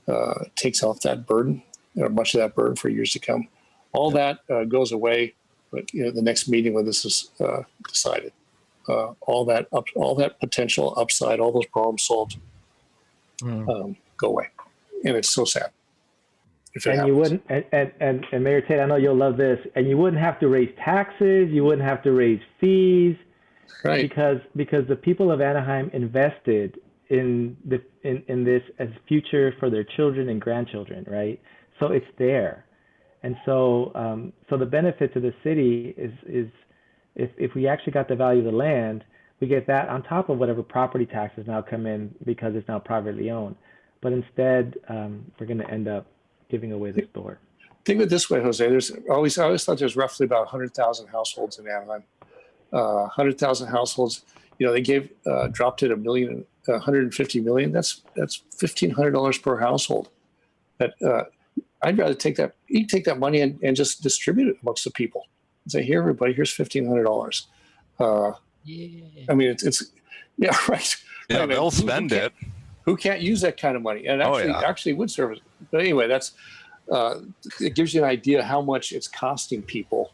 it takes off that burden, or much of that burden for years to come. All that goes away, but you know, the next meeting when this is decided, all that potential upside, all those problems solved, go away, and it's so sad. If it and happens. you wouldn't, and Mayor Tate, I know you'll love this, and you wouldn't have to raise taxes, you wouldn't have to raise fees, right? Because the people of Anaheim invested in this as future for their children and grandchildren, right? So it's there. And so, so the benefit to the city is if we actually got the value of the land, we get that on top of whatever property taxes now come in because it's now privately owned. But instead, we're going to end up giving away the store. Think of it this way, Jose. I always thought there's roughly about 100,000 households in Anaheim. 100,000 households. You know, they dropped it $150 million. That's $1,500 per household. That I'd rather take that. You take that money and just distribute it amongst the people. And say, here, everybody, here's $1,500. Yeah. I mean, it's yeah, right. Yeah, I mean, they'll spend it. Who can't use that kind of money? And actually would serve it. But anyway, that's it gives you an idea how much it's costing people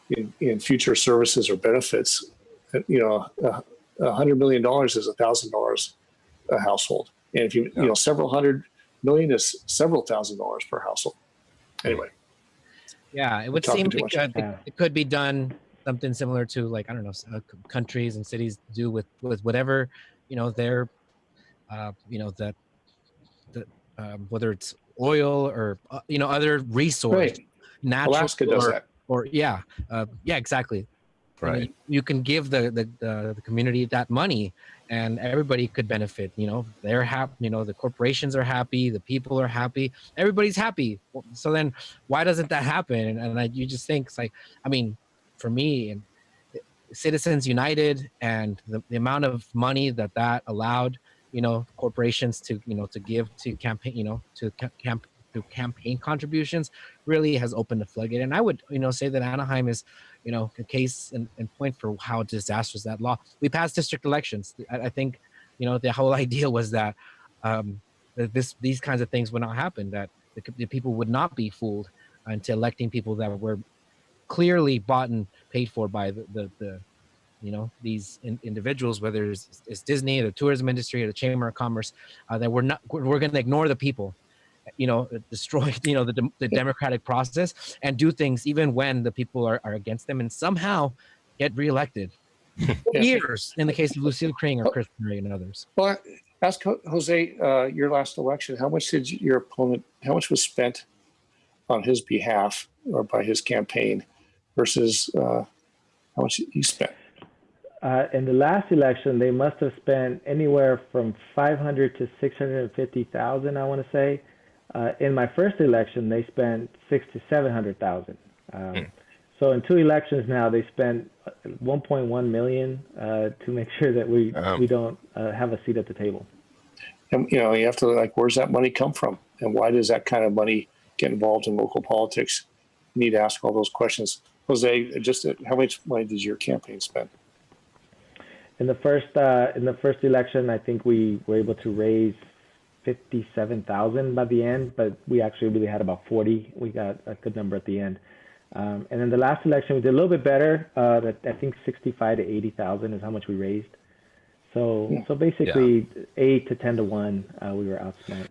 in future services or benefits. You know, $100 million is $1,000 a household, and if you know, several hundred million is several $1,000s per household. Anyway, yeah, it would seem like it could be done something similar to, like, I don't know, countries and cities do with whatever, you know, their you know, that whether it's oil or you know, other resource, right. natural, Alaska does that. Or yeah, exactly. Right. You can give the community that money, and everybody could benefit. You know, they're happy. You know, the corporations are happy. The people are happy. Everybody's happy. So then, why doesn't that happen? And you just think it's like, I mean, for me, and Citizens United and the amount of money that allowed corporations to to give to campaign to campaign contributions really has opened the floodgate. And I would say that Anaheim is a case in point for how disastrous that law. We passed district elections. I think the whole idea was that that these kinds of things would not happen, that the people would not be fooled into electing people that were clearly bought and paid for by the these individuals, whether it's Disney, the tourism industry, or the Chamber of Commerce, that we're going to ignore the people, destroy the democratic process and do things even when the people are against them, and somehow get reelected for years in the case of Lucille Kring or Chris Murray and others. Well, ask Jose, your last election, how much did your opponent, how much was spent on his behalf or by his campaign versus how much he spent? In the last election, they must have spent anywhere from 500 to 650,000, I want to say. In my first election, they spent 600 to 700,000. So in 2 elections now, they spent 1.1 million to make sure that we don't have a seat at the table. And you have to where's that money come from, and why does that kind of money get involved in local politics? You need to ask all those questions. Jose, just how much money did your campaign spend? In the first election, I think we were able to raise 57,000 by the end, but we actually really had about 40. We got a good number at the end. And then the last election, we did a little bit better. I think 65 to 80,000 is how much we raised. So basically 8 to 10 to 1, we were outspent.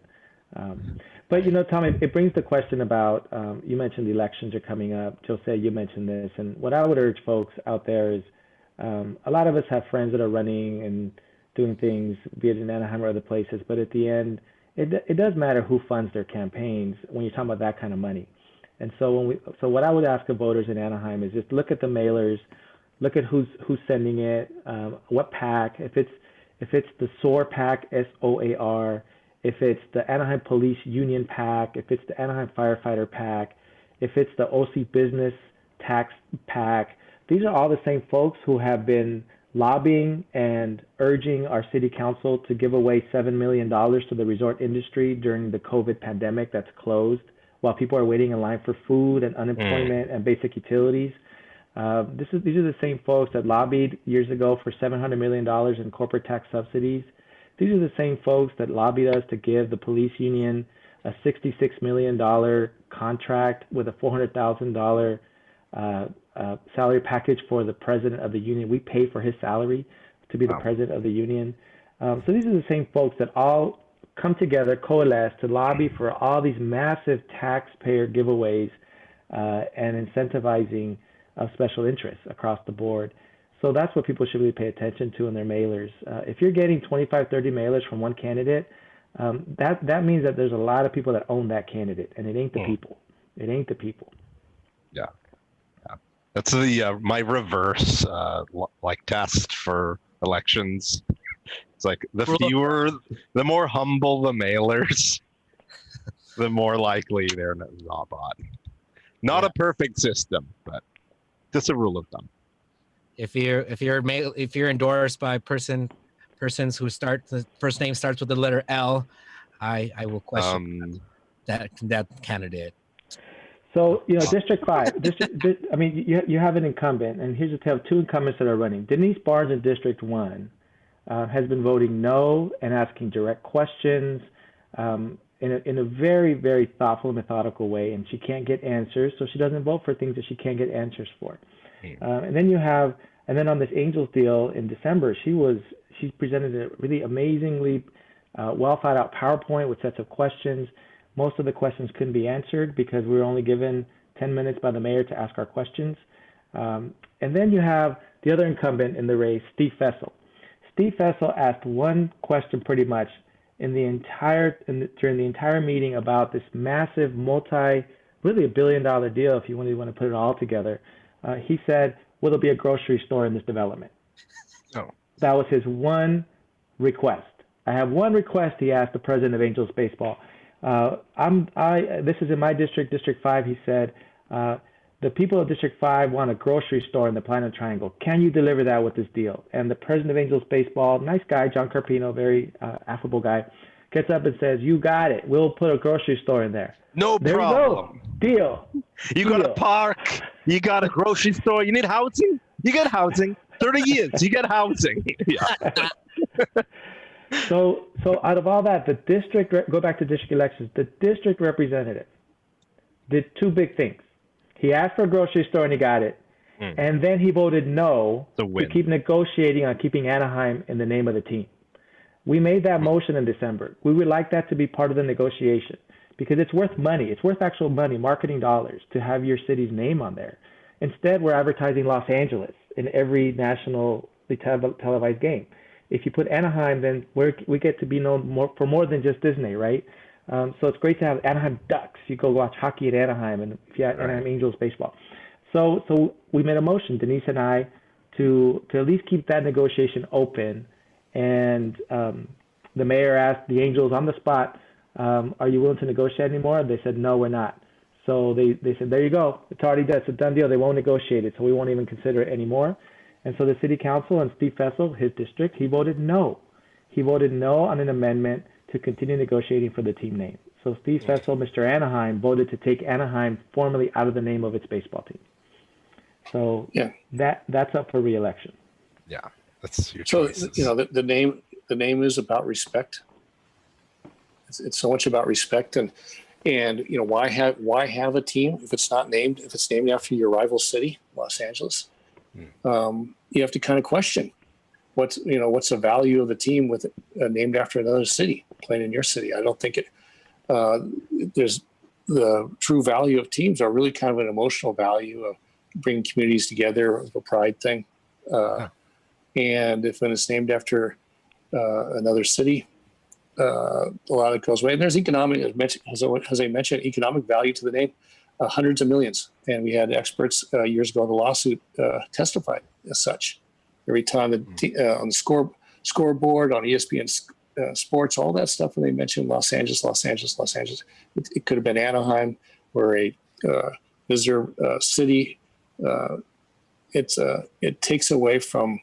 But Tom, it brings the question about, you mentioned the elections are coming up. Jose, you mentioned this. And what I would urge folks out there is, a lot of us have friends that are running and doing things, be it in Anaheim or other places, but at the end, it does matter who funds their campaigns when you're talking about that kind of money. And so what I would ask of voters in Anaheim is just look at the mailers, look at who's sending it, what PAC, if it's the SOAR PAC, SOAR, if it's the Anaheim Police Union PAC, if it's the Anaheim Firefighter PAC, if it's the OC Business Tax PAC. These are all the same folks who have been lobbying and urging our city council to give away $7 million to the resort industry during the COVID pandemic that's closed while people are waiting in line for food and unemployment and basic utilities. These are the same folks that lobbied years ago for $700 million in corporate tax subsidies. These are the same folks that lobbied us to give the police union a $66 million contract with a $400,000 salary package for the president of the union. We pay for his salary to be the president of the union. So these are the same folks that all come together, coalesce to lobby for all these massive taxpayer giveaways and incentivizing of special interests across the board. So that's what people should really pay attention to in their mailers. If you're getting 25, 30 mailers from one candidate, that means that there's a lot of people that own that candidate, and it ain't the people. It ain't the people. Yeah. That's the my reverse test for elections. It's like the fewer, the more humble the mailers, the more likely they're not bought. Not a perfect system, but just a rule of thumb. If you're endorsed by persons who the first name starts with the letter L, I will question that candidate. So, District 5, you have an incumbent, and here's the tale of 2 incumbents that are running. Denise Barnes in District 1 has been voting no and asking direct questions in a very, very thoughtful and methodical way, and she can't get answers, so she doesn't vote for things that she can't get answers for. And then on this Angels deal in December, she presented a really amazingly well thought out PowerPoint with sets of questions. Most of the questions couldn't be answered because we were only given 10 minutes by the mayor to ask our questions. And then you have the other incumbent in the race, Steve Fessel. Steve Fessel asked one question pretty much during the entire meeting about this massive really $1 billion deal, if you really want to put it all together. He said, will there be a grocery store in this development? Oh. That was his one request. I have one request, he asked the president of Angels Baseball. This is in my district, District 5, he said, The people of District 5 want a grocery store in the Platinum Triangle. Can you deliver that with this deal? And the president of Angels Baseball, nice guy, John Carpino, very affable guy, gets up and says, you got it. We'll put a grocery store in there. No There problem. you go. Deal. You got a Deal. park. You got a grocery store. You need housing. You get housing. 30 years. You get housing. Yeah. So out of all that, the district, go back to district elections, the district representative did two big things. He asked for a grocery store and he got it. And then he voted no to keep negotiating on keeping Anaheim in the name of the team. We made that motion in December. We would like that to be part of the negotiation because it's worth money. It's worth actual money, marketing dollars, to have your city's name on there. Instead, we're advertising Los Angeles in every nationally televised game. If you put Anaheim, then we get to be known for more than just Disney, right? So it's great to have Anaheim Ducks. You go watch hockey at Anaheim, and if you have Anaheim Angels baseball. So we made a motion, Denise and I, to at least keep that negotiation open. And the mayor asked the Angels on the spot, are you willing to negotiate anymore? They said, no, we're not. So they said, there you go. It's already done. It's a done deal. They won't negotiate it, so we won't even consider it anymore. And so the city council and Steve Fessel, his district, he voted no. He voted no on an amendment to continue negotiating for the team name. So Steve Fessel, Mr. Anaheim, voted to take Anaheim formally out of the name of its baseball team. So that's up for re-election. Yeah, that's your So choices. the name is about respect. It's so much about respect, and why have a team if it's named after your rival city, Los Angeles? You have to kind of question what's the value of a team with named after another city playing in your city. I don't think there's the true value of teams are really kind of an emotional value of bringing communities together, of a pride thing. And if when it's named after another city, a lot of it goes away. And there's economic, as I mentioned, economic value to the name, hundreds of millions. And we had experts years ago in the lawsuit testified as such. Every time on the scoreboard, on ESPN Sports, all that stuff, when they mentioned Los Angeles, it could have been Anaheim or a visitor city. It takes away from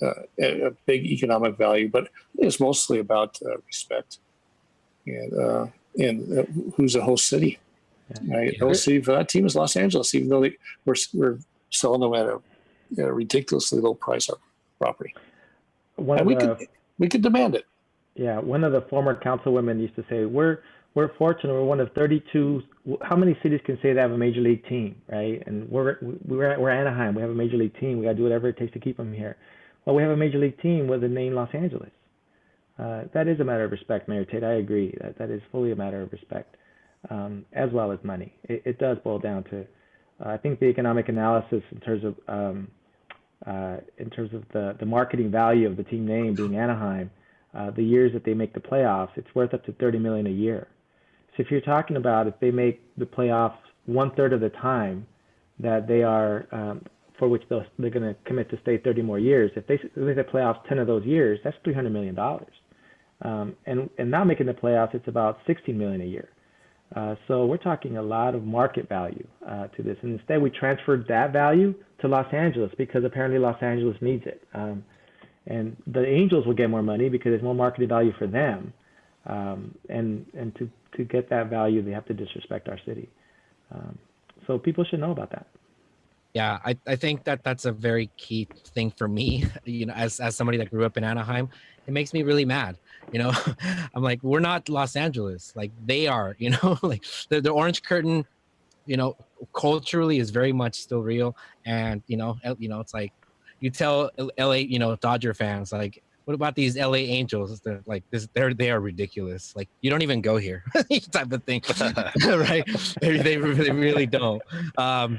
a big economic value, but it's mostly about respect and who's the host city. Right? The host city for that team is Los Angeles, even though we're selling them at a ridiculously low price of property. We could demand it. Yeah, one of the former councilwomen used to say, we're fortunate. We're one of 32. How many cities can say they have a major league team, right? And we're Anaheim. We have a major league team. We got to do whatever it takes to keep them here. Well, we have a major league team with the name Los Angeles. That is a matter of respect, Mayor Tate. I agree. That is fully a matter of respect, as well as money. It does boil down to, I think, the economic analysis in terms of the marketing value of the team name being Anaheim. The years that they make the playoffs, it's worth up to $30 million a year. So if you're talking about if they make the playoffs 1/3 of the time that they are, for which they're going to commit to stay 30 more years, if they make the playoffs 10 of those years, that's $300 million. And not making the playoffs, it's about $16 million a year. So we're talking a lot of market value to this. And instead, we transferred that value to Los Angeles because apparently Los Angeles needs it. And the Angels will get more money because there's more marketing value for them. And to get that value, they have to disrespect our city. So people should know about that. Yeah, I think that's a very key thing for me. As somebody that grew up in Anaheim, it makes me really mad. I'm like, we're not Los Angeles, like they are. Like the Orange Curtain, culturally is very much still real. And it's like you tell LA, Dodger fans, like, what about these LA Angels? They're like this. They are ridiculous. Like, you don't even go here, type of thing, right? They really don't.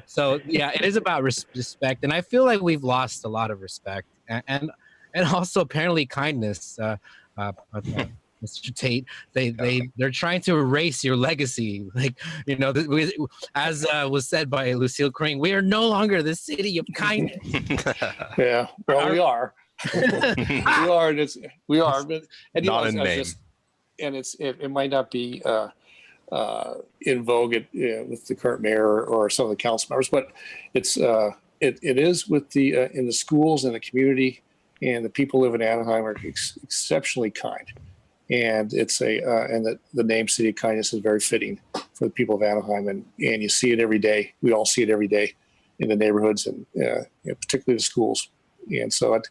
So yeah, it is about respect, and I feel like we've lost a lot of respect, and also apparently kindness. Mr. Tate, they're trying to erase your legacy. Like, as was said by Lucille Crane, we are no longer the city of kindness. Yeah, well, we are. We are, but not in name. it might not be in vogue with the current mayor or some of the council members, but it is with the in the schools and the community, and the people who live in Anaheim are exceptionally kind, and it's and the name City of Kindness is very fitting for the people of Anaheim, and you see it every day. We all see it every day in the neighborhoods, and particularly the schools, and so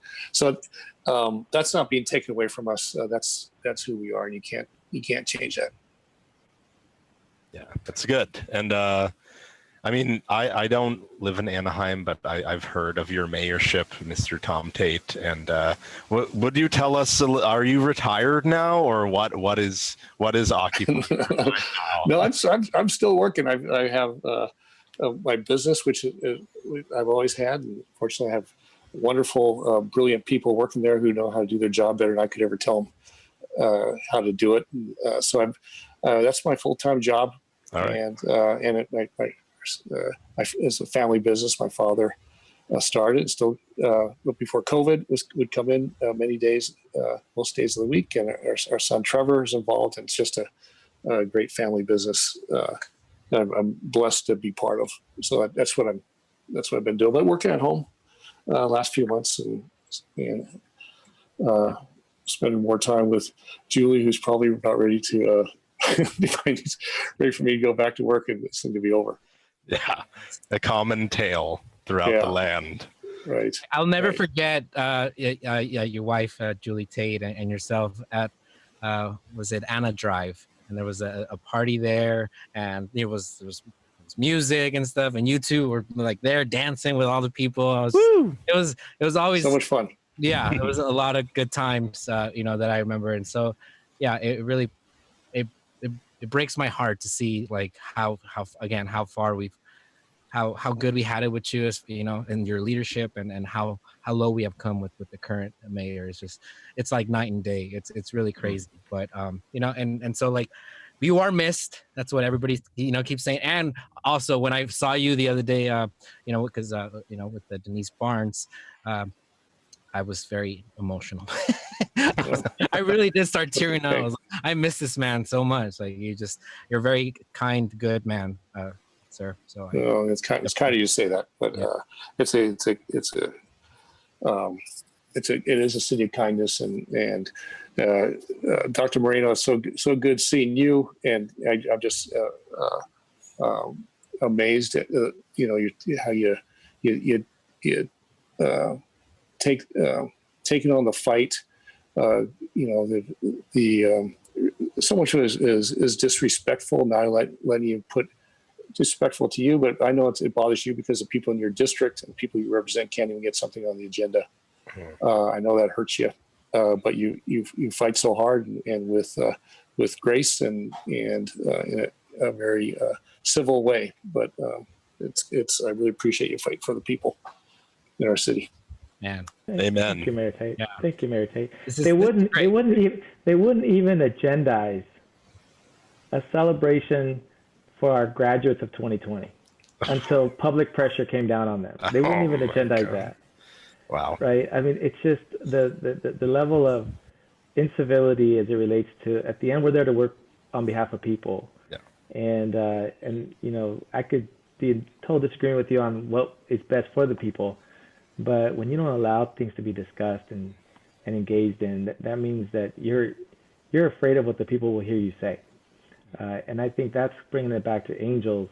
that's not being taken away from us. That's who we are, and you can't change that. Yeah, that's good. And I mean, I don't live in Anaheim, but I've heard of your mayorship, Mr. Tom Tate. And what would you tell us? Are you retired now, or what is occupying your time now? No, I'm still working. I have my business, which I've always had, and fortunately, I have wonderful, brilliant people working there who know how to do their job better than I could ever tell them how to do it. So that's my full-time job. All right. And it's a family business. My father started, still before COVID would come in many days, most days of the week, and our son Trevor is involved, and it's just a great family business that I'm blessed to be part of. So that's what I've been doing. But working at home last few months, and spending more time with Julie, who's probably about ready to ready for me to go back to work and this thing to be over. Yeah, a common tale throughout the land. Right. I'll never forget your wife, Julie Tate, and yourself at was it Anna Drive, and there was a party there, and there was music and stuff, and you two were like there dancing with all the people. It was always so much fun. Yeah, it was a lot of good times, that I remember, and so yeah, it really it breaks my heart to see like how far how good we had it with you, and your leadership, and how low we have come with the current mayor. It's like night and day. It's really crazy, but and so like you are missed. That's what everybody keeps saying. And also when I saw you the other day, because with the Denise Barnes, I was very emotional. I really did start tearing up. I miss this man so much. Like you're a very kind, good man, sir. So it's kind of you to say that, but it is a city of kindness, and Dr. Moreno, it's so good seeing you, and I'm just amazed at how you taking on the fight. So much of it is disrespectful, not letting you put disrespectful to you, but I know it bothers you because the people in your district and people you represent can't even get something on the agenda. I know that hurts you, but you fight so hard and with grace and in a very civil way. But I really appreciate you fighting for the people in our city. Man. Amen. Thank you, Mayor Tate. Yeah. Thank you, Mayor Tate. They wouldn't even agendize a celebration for our graduates of 2020 until public pressure came down on them. They wouldn't even agendize that. Wow. Right? I mean, it's just the level of incivility as it relates to, at the end, we're there to work on behalf of people. Yeah. And I could be in total disagreement with you on what is best for the people, but when you don't allow things to be discussed and engaged in, that means that you're afraid of what the people will hear you say. And I think that's bringing it back to Angels.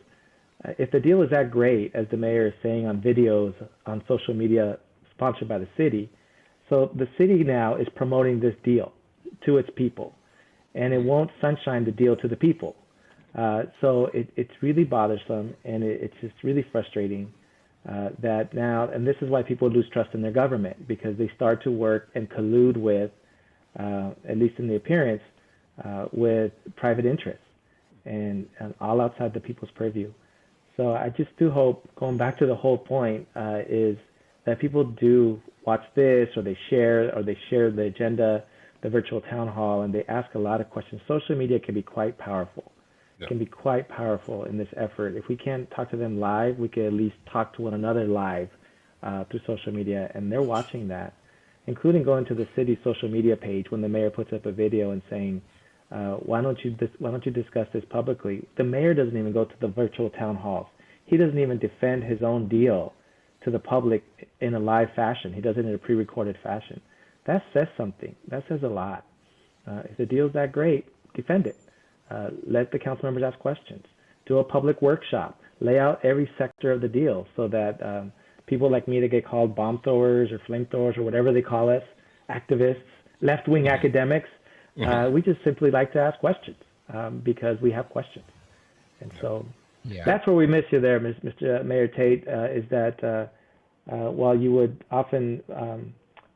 If the deal is that great, as the mayor is saying on videos on social media sponsored by the city, so the city now is promoting this deal to its people, and it won't sunshine the deal to the people. So it's really bothersome, and it's just really frustrating that now, and this is why people lose trust in their government, because they start to work and collude with, at least in the appearance, with private interests and all outside the people's purview. So I just do hope, going back to the whole point, is that people do watch this, or they share the agenda, the virtual town hall, and they ask a lot of questions. Social media can be quite powerful. Yeah. Can be quite powerful in this effort. If we can't talk to them live, we can at least talk to one another live through social media, and they're watching that, including going to the city's social media page when the mayor puts up a video and saying, Why don't you discuss this publicly? The mayor doesn't even go to the virtual town halls. He doesn't even defend his own deal to the public in a live fashion. He does it in a pre-recorded fashion. That says something. That says a lot. If the deal's that great, defend it. Let the council members ask questions. Do a public workshop. Lay out every sector of the deal so that people like me that get called bomb throwers or flamethrowers or whatever they call us, activists, left-wing academics, we just simply like to ask questions because we have questions. And so that's where we miss you there, Mr. Mayor Tate, is that while you would often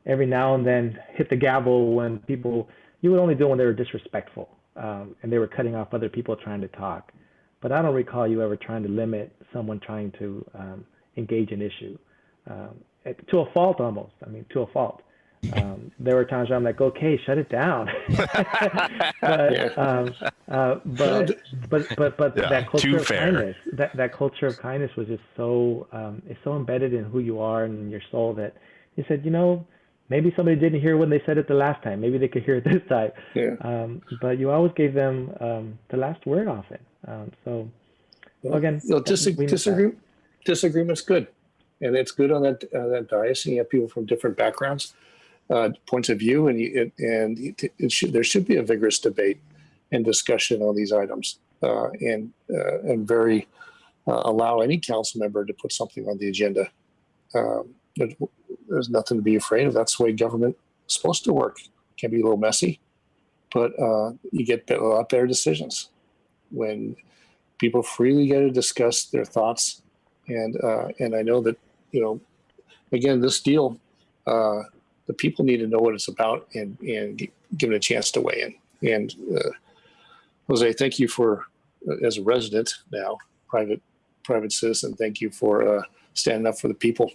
every now and then hit the gavel when people, you would only do it when they were disrespectful and they were cutting off other people trying to talk. But I don't recall you ever trying to limit someone trying to engage an issue to a fault almost. I mean, to a fault. There were times where I'm like, okay, shut it down. but that culture of kindness, that culture of kindness was just so it's so embedded in who you are and in your soul that you said, you know, maybe somebody didn't hear when they said it the last time. Maybe they could hear it this time. Yeah. But you always gave them the last word often. So again, disagreement's good, and it's good on that dais. And you have people from different backgrounds, points of view, and there should be a vigorous debate and discussion on these items, and very allow any council member to put something on the agenda. There's nothing to be afraid of. That's the way government is supposed to work. It can be a little messy, but you get a lot better decisions when people freely get to discuss their thoughts. And I know that, you know, again, this deal, the people need to know what it's about and given a chance to weigh in. And Jose, thank you for, as a resident now, private citizen, thank you for standing up for the people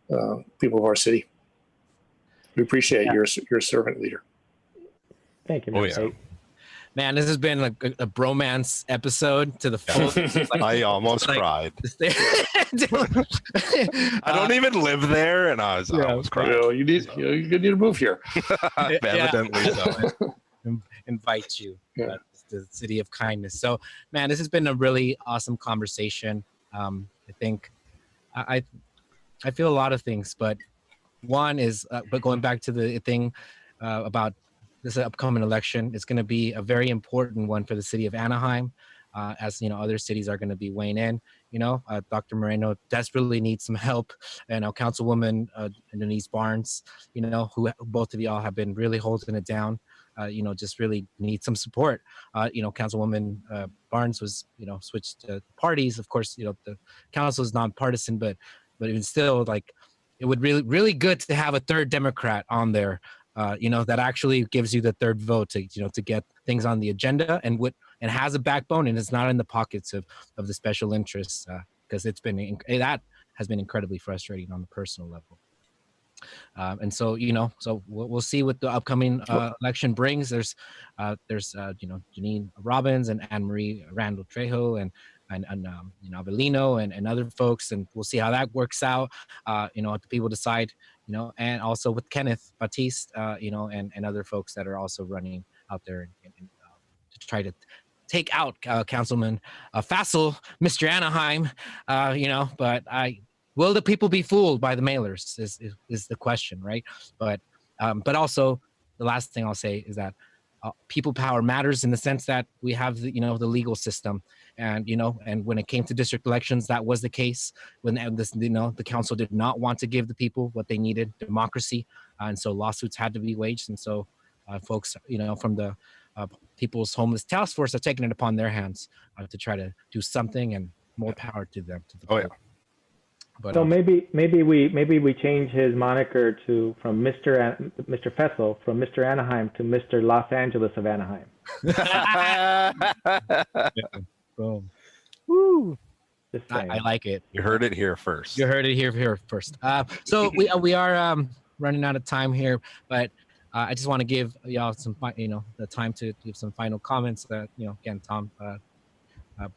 of our city. We appreciate your servant leader. Thank you, Mr. Tate. Man, this has been a bromance episode to the full. Like, I almost cried. I don't even live there, and I almost cried. You know, you need to move here. Evidently so. Invite you to the city of kindness. So, man, this has been a really awesome conversation. I think I feel a lot of things, but one is, but going back to the thing about this upcoming election, it's going to be a very important one for the city of Anaheim, as you know, other cities are going to be weighing in. You know, Dr. Moreno desperately needs some help, and Councilwoman Denise Barnes, you know, who both of y'all have been really holding it down. You know, just really need some support. You know, Councilwoman Barnes was, you know, switched parties. Of course, you know, the council is nonpartisan, but even still, like, it would really good to have a third Democrat on there. You know, that actually gives you the third vote to, you know, to get things on the agenda and has a backbone and is not in the pockets of the special interests, because that has been incredibly frustrating on the personal level. And so, you know, so we'll see what the upcoming election brings. There's you know, Janine Robbins and Anne Marie Randall Trejo and you know, Avelino and other folks, and we'll see how that works out. You know, what the people decide. You know, and also with Kenneth Batiste, you know, and other folks that are also running out there and to try to take out Councilman Fassel, Mr. Anaheim, you know, but will the people be fooled by the mailers is the question, right? But also the last thing I'll say is that people power matters in the sense that we have the, you know, the legal system, and you know, and when it came to district elections, that was the case when this, you know, the council did not want to give the people what they needed, democracy, and so lawsuits had to be waged, and so folks, you know, from the People's Homeless Task Force are taking it upon their hands to try to do something, and more power to them. To the people. But, so maybe we change his moniker from Mr. Fessel from Mr. Anaheim to Mr. Los Angeles of Anaheim. Boom. Woo. I like it. You heard it here first. You heard it here first. So we are running out of time here, but I just want to give y'all some, you know, the time to give some final comments. You know, again, Tom.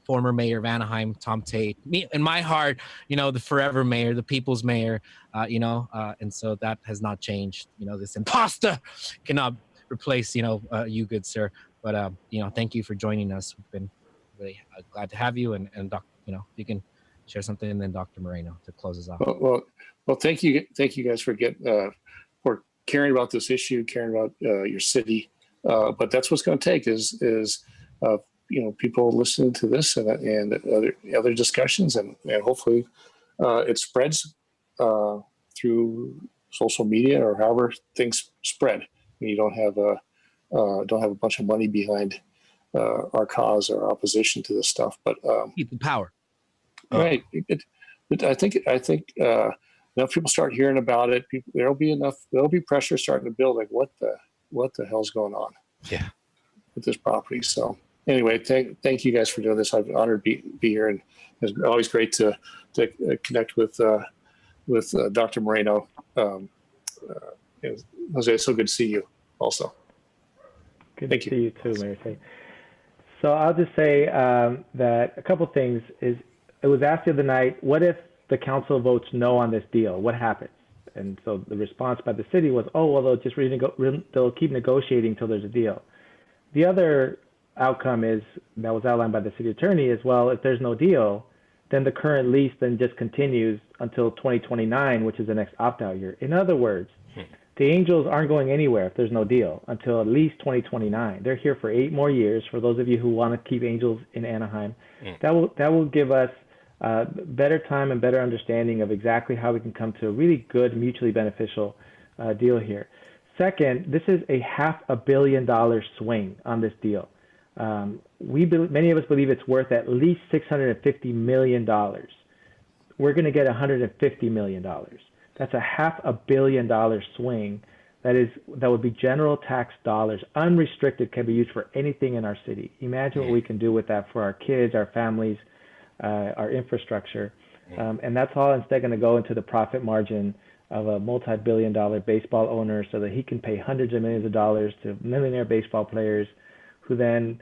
Former mayor of Anaheim, Tom Tate, me in my heart, you know, the forever mayor, the people's mayor, you know, and so that has not changed. You know, this imposter cannot replace, you know, you, good sir. But thank you for joining us. We've been really glad to have you. And Doc, you can share something, and then Dr. Moreno to close us off. Well, thank you guys for for caring about this issue, caring about your city. But that's what's going to take is people listening to this and other discussions, and hopefully it spreads through social media or however things spread. You don't have a bunch of money behind our cause or opposition to this stuff, but Keep the power. Right. I think enough people start hearing about it. There'll be pressure starting to build. Like, what the hell's going on? Yeah. With this property. So anyway, thank you guys for doing this. I'm honored to be here, and it's always great to connect with Dr. Moreno. Jose, it's so good to see you also. Good Thank to see you too, Mayor Tay. So I'll just say that a couple things is, it was asked the other night, what if the council votes no on this deal? What happens? And so the response by the city was, oh, well, they'll just they'll keep negotiating until there's a deal. The other outcome is, that was outlined by the city attorney, is, well, if there's no deal, then the current lease then just continues until 2029, which is the next opt-out year. In other words, the Angels aren't going anywhere if there's no deal until at least 2029. They're here for 8 more years. For those of you who want to keep Angels in Anaheim, that will give us better time and better understanding of exactly how we can come to a really good, mutually beneficial deal here. Second, this is a $500 million swing on this deal. Many of us believe it's worth at least $650 million. We're going to get $150 million. That's a $500 million swing. That would be general tax dollars, unrestricted, can be used for anything in our city. Imagine what we can do with that for our kids, our families, our infrastructure. And that's all instead going to go into the profit margin of a multi-billion-dollar baseball owner, so that he can pay hundreds of millions of dollars to millionaire baseball players, who then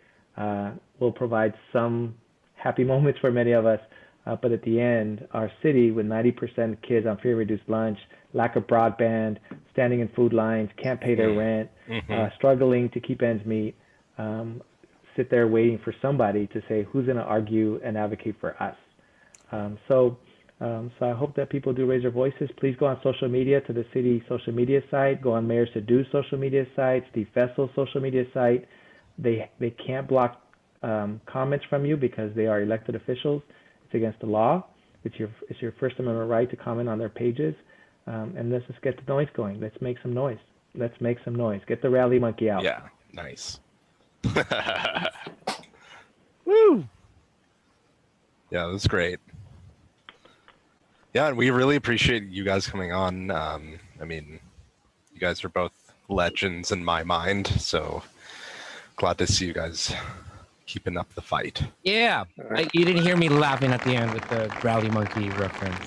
will provide some happy moments for many of us. But at the end, our city, with 90% kids on free and reduced lunch, lack of broadband, standing in food lines, can't pay their rent, struggling to keep ends meet, sit there waiting for somebody to say who's going to argue and advocate for us. So I hope that people do raise their voices. Please go on social media, to the city social media site. Go on Mayor Sadu's social media site, Steve Fessel's social media site. They can't block comments from you because they are elected officials. It's against the law. It's your First Amendment right to comment on their pages. And let's just get the noise going. Let's make some noise. Let's make some noise. Get the rally monkey out. Yeah, nice. Woo! Yeah, that's great. Yeah, and we really appreciate you guys coming on. I mean, you guys are both legends in my mind, so glad to see you guys keeping up the fight. Yeah, you didn't hear me laughing at the end with the rowdy monkey reference.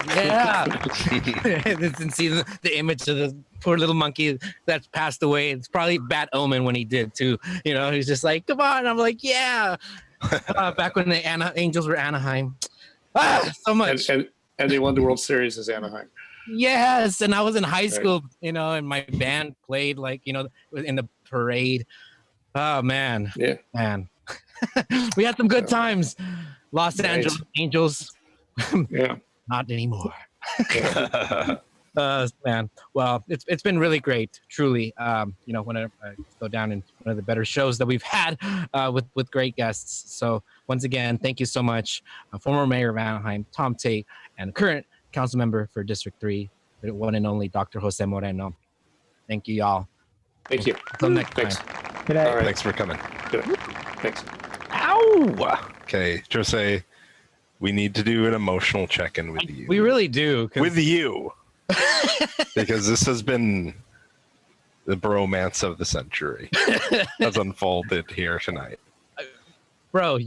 Yeah, and see the image of the poor little monkey that's passed away. It's probably bad omen when he did too. He's just like, come on. I'm like, yeah. Back when the Angels were Anaheim. So much. And they won the World Series as Anaheim. Yes, and I was in high school, and my band played in the parade. Oh man, yeah, man. We had some good times. Los Angeles Angels. Yeah. Not anymore. Man, well, it's been really great, truly. When I go down in one of the better shows that we've had with great guests. So once again, thank you so much, former Mayor of Anaheim, Tom Tate, and current council member for District 3, the one and only Dr. Jose Moreno. Thank you, y'all. Thank you. Until next time. Good night. All right. Thanks for coming. Good. Thanks. Ow! Okay, Jose, we need to do an emotional check-in with you. We really do. With you. Because this has been the bromance of the century has unfolded here tonight. Bro,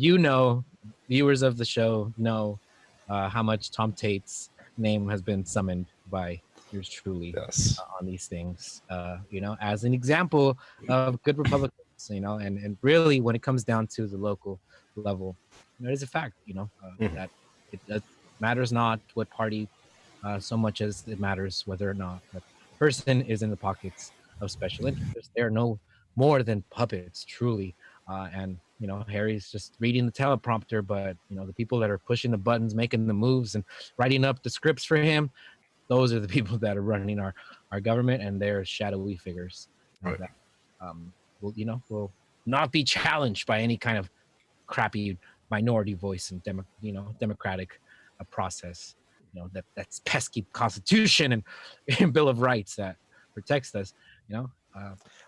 viewers of the show know how much Tom Tate's name has been summoned by yours truly on these things. As an example of good Republicans, and really when it comes down to the local level, it is a fact, that it matters not what party so much as it matters whether or not that person is in the pockets of special interest. There are no more than puppets, truly. And you know, Harry's just reading the teleprompter, but you know, the people that are pushing the buttons, making the moves, and writing up the scripts for him, those are the people that are running our government, and they're shadowy figures. Right. That, will not be challenged by any kind of crappy minority voice and democratic process. You know, that's pesky Constitution and Bill of Rights that protects us. You know,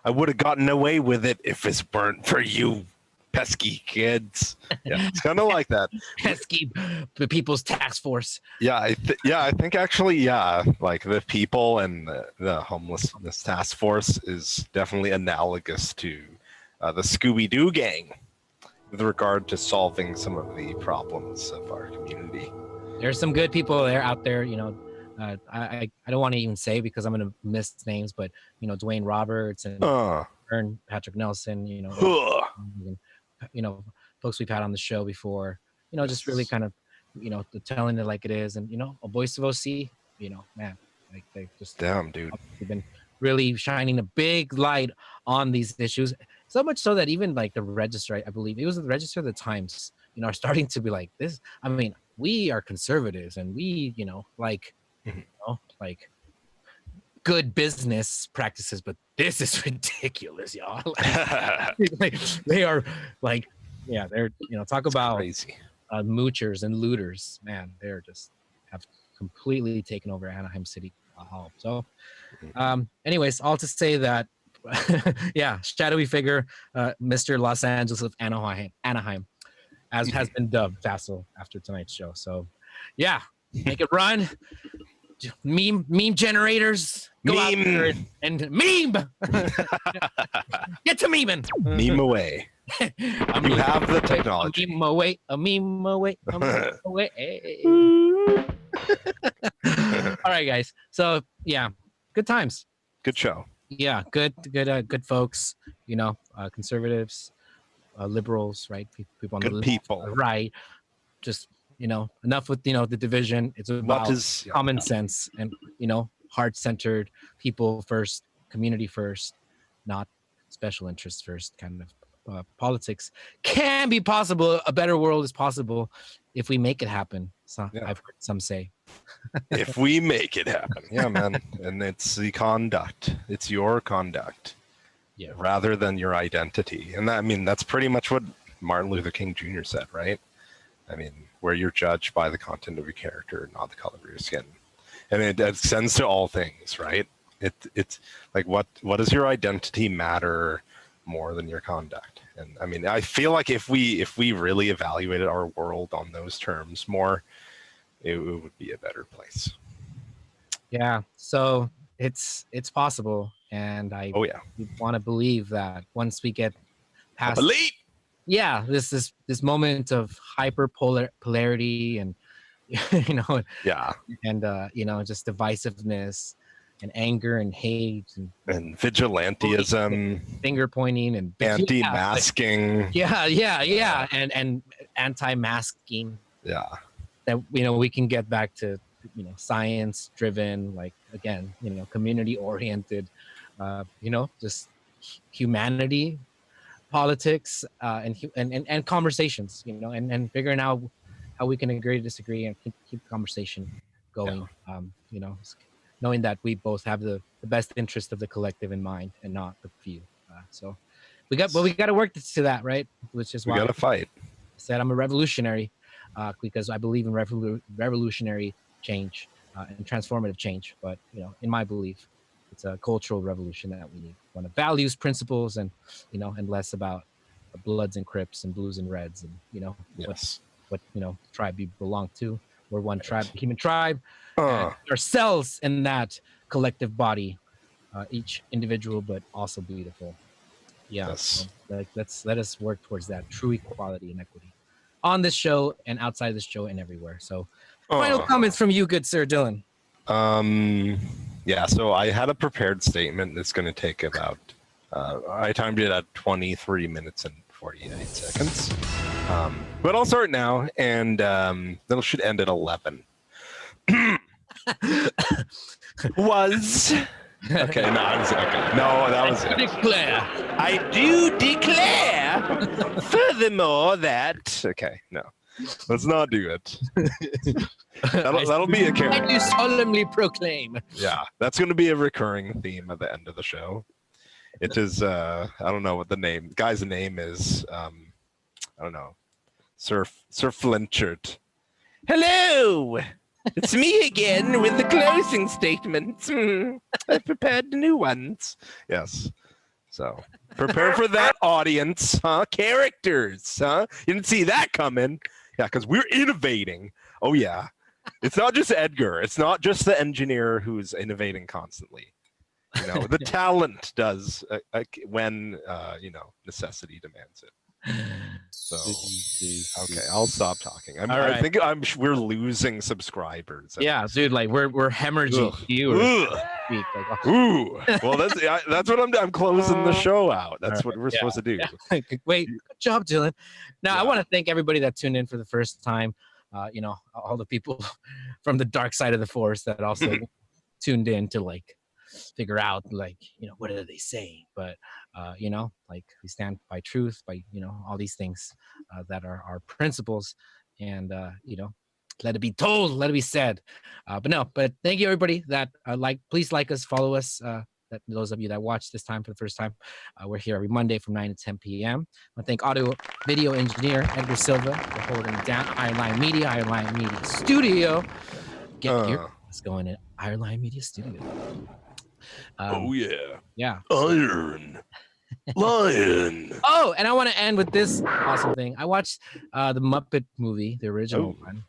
I would have gotten away with it if it's burnt for you pesky kids. Yeah, it's kind of like that. pesky the People's Task Force. Yeah, I think actually, yeah, like the people and the homelessness task force is definitely analogous to the Scooby-Doo gang with regard to solving some of the problems of our community. There's some good people out there, you know. I don't want to even say because I'm gonna miss names, but you know, Dwayne Roberts and Patrick Nelson, you know, folks we've had on the show before, you know, just really kind of, you know, telling it like it is, and you know, a voice of OC, you know, man, like they just damn dude, they've been really shining a big light on these issues, so much so that even like the Register, I believe it was the Register of the Times, you know, are starting to be like this. I mean, we are conservatives, and we, you know, like good business practices, but this is ridiculous, y'all. Like, they are like, yeah, they're, you know, talk about crazy. Moochers and looters, man. They're just have completely taken over Anaheim City Hall. So, anyways, all to say that, yeah, shadowy figure, Mr. Los Angeles of Anaheim, as has been dubbed Vassal after tonight's show. So, yeah, make it run. Meme generators, go out there and meme. Get to memeing. Meme away. You have the technology. A meme away. A meme away. A meme away. All right, guys. So yeah, good times. Good show. Yeah, good folks. You know, conservatives, liberals, right? People on good the people, right? Just, you know, enough with, you know, the division. It's about common sense and, you know, heart-centered, people first, community first, not special interests first kind of politics can be possible. A better world is possible if we make it happen. So yeah. I've heard some say. If we make it happen. Yeah, man. And it's the conduct. It's your conduct. Yeah. Rather than your identity. And that, I mean, that's pretty much what Martin Luther King Jr. said, right? I mean, where you're judged by the content of your character, not the color of your skin. And it extends to all things, right? It's like, what does your identity matter more than your conduct? And I mean, I feel like if we really evaluated our world on those terms more, it would be a better place. Yeah. So it's possible. And I want to believe that once we get past yeah, this moment of polarity and you know, yeah, and you know, just divisiveness and anger and hate and vigilantism, finger pointing and anti-masking. Yeah, and anti-masking. Yeah, that, you know, we can get back to, you know, science driven, like, again, you know, community oriented, you know, just humanity. Politics and conversations, you know, and figuring out how we can agree to disagree and keep the conversation going. Yeah. You know, knowing that we both have the best interest of the collective in mind and not the few. So we got to work to that, right? Which is why we got to fight. I said I'm a revolutionary because I believe in revolutionary change and transformative change. But, you know, in my belief, it's a cultural revolution that we need. One of values, principles, and, you know, and less about bloods and crips and blues and reds and, you know, what you know, tribe you belong to. We're one tribe, human tribe, ourselves in that collective body, each individual, but also beautiful. Yeah. So, like, let us work towards that true equality and equity on this show and outside this show and everywhere. So final comments from you, good sir Dylan. Yeah, so I had a prepared statement that's going to take about, I timed it at 23 minutes and 48 seconds. But I'll start now, and then it should end at 11. Was Okay, no, okay. No, that was it. Declare. I do declare, furthermore, that. Okay, no, let's not do it. That'll be a I character. do solemnly proclaim. Yeah, that's going to be a recurring theme at the end of the show. It is. I don't know what the guy's name is. I don't know. Sir Flinchard. Hello. It's me again with the closing statements. I've prepared new ones. Yes. So prepare for that, audience, huh? Characters, huh? You didn't see that coming. Yeah, because we're innovating. Oh, yeah. It's not just Edgar. It's not just the engineer who's innovating constantly. You know, the talent does when, necessity demands it. So, okay, I'll stop talking. I think we're losing subscribers. Yeah, dude, like we're hemorrhaging viewers. Ooh. Well, that's what I'm closing the show out. That's what we're supposed to do. Yeah. Wait, good job, Dylan. Now, I want to thank everybody that tuned in for the first time. All the people from the dark side of the force that also tuned in to figure out what are they saying, but we stand by truth, by all these things that are our principles, and let it be told, let it be said, but thank you everybody that please like us, follow us, that those of you that watch this time for the first time. We're here every Monday from 9 to 10 p.m. I thank audio video engineer Edgar Silva for holding down Ironline Media Studio. Get here, let's go in at Ironline Media Studio. Oh yeah. Yeah. Iron Lion. Oh, and I want to end with this awesome thing. I watched the Muppet movie, the original one,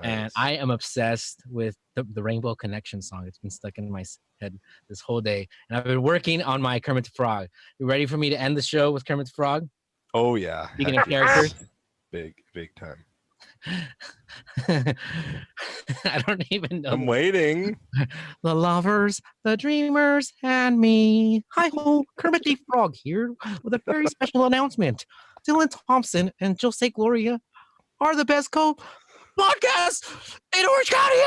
and I am obsessed with the Rainbow Connection song. It's been stuck in my head this whole day, and I've been working on my Kermit the Frog. You ready for me to end the show with Kermit the Frog? Oh yeah. Speaking of characters, big time. I don't even know. I'm waiting. The lovers, the dreamers, and me. Hi ho, Kermit the Frog here with a very special announcement. Dylan Thompson and Jose Gloria are the best co-podcasts in Orange County.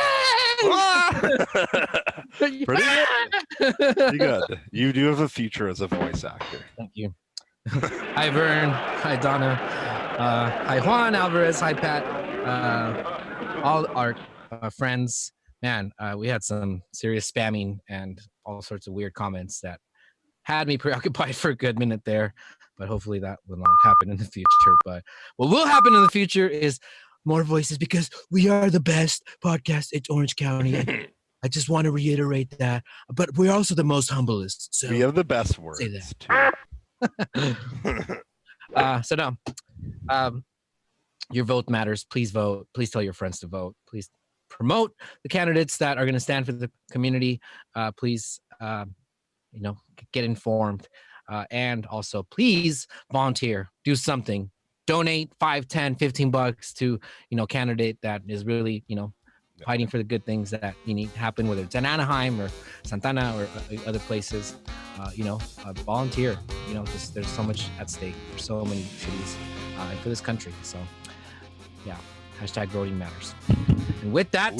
Pretty good. You do have a future as a voice actor. Thank you. Hi Vern. Hi Donna. Hi Juan Alvarez. Hi Pat. All our friends. Man, we had some serious spamming and all sorts of weird comments that had me preoccupied for a good minute there, but hopefully that will not happen in the future. But what will happen in the future is more voices, because we are the best podcast in Orange County. I just want to reiterate that, but we're also the most humblest. So we have the best words. Say that. So now, your vote matters. Please vote. Please tell your friends to vote. Please promote the candidates that are going to stand for the community. Please, get informed, and also please volunteer. Do something. Donate $5, $10, $15 to candidate that is really fighting for the good things that you need to happen, whether it's in Anaheim or Santana or other places. Volunteer. There's so much at stake for so many cities and for this country. So, yeah, #voting matters. And with that,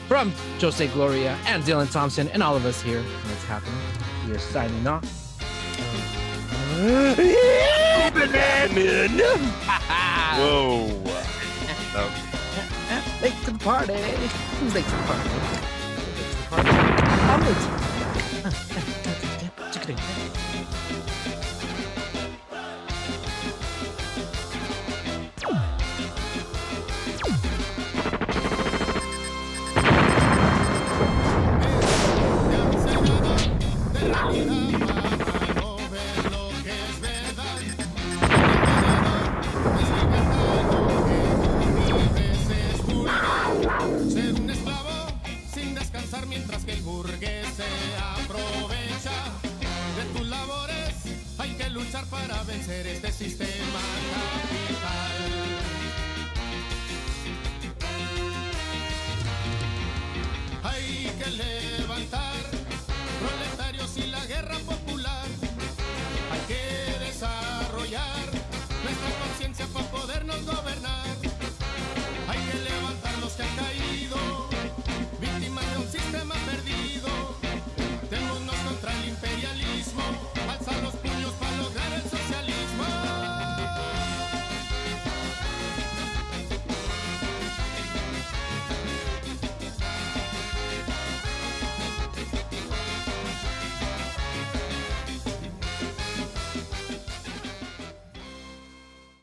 from Jose Gloria and Dylan Thompson and all of us here, what's happening? We are signing off. Whoa. Late to the party. Who's late to the party? I'm late. Mientras que el burgués se aprovecha de tus labores, hay que luchar para vencer este sistema capital.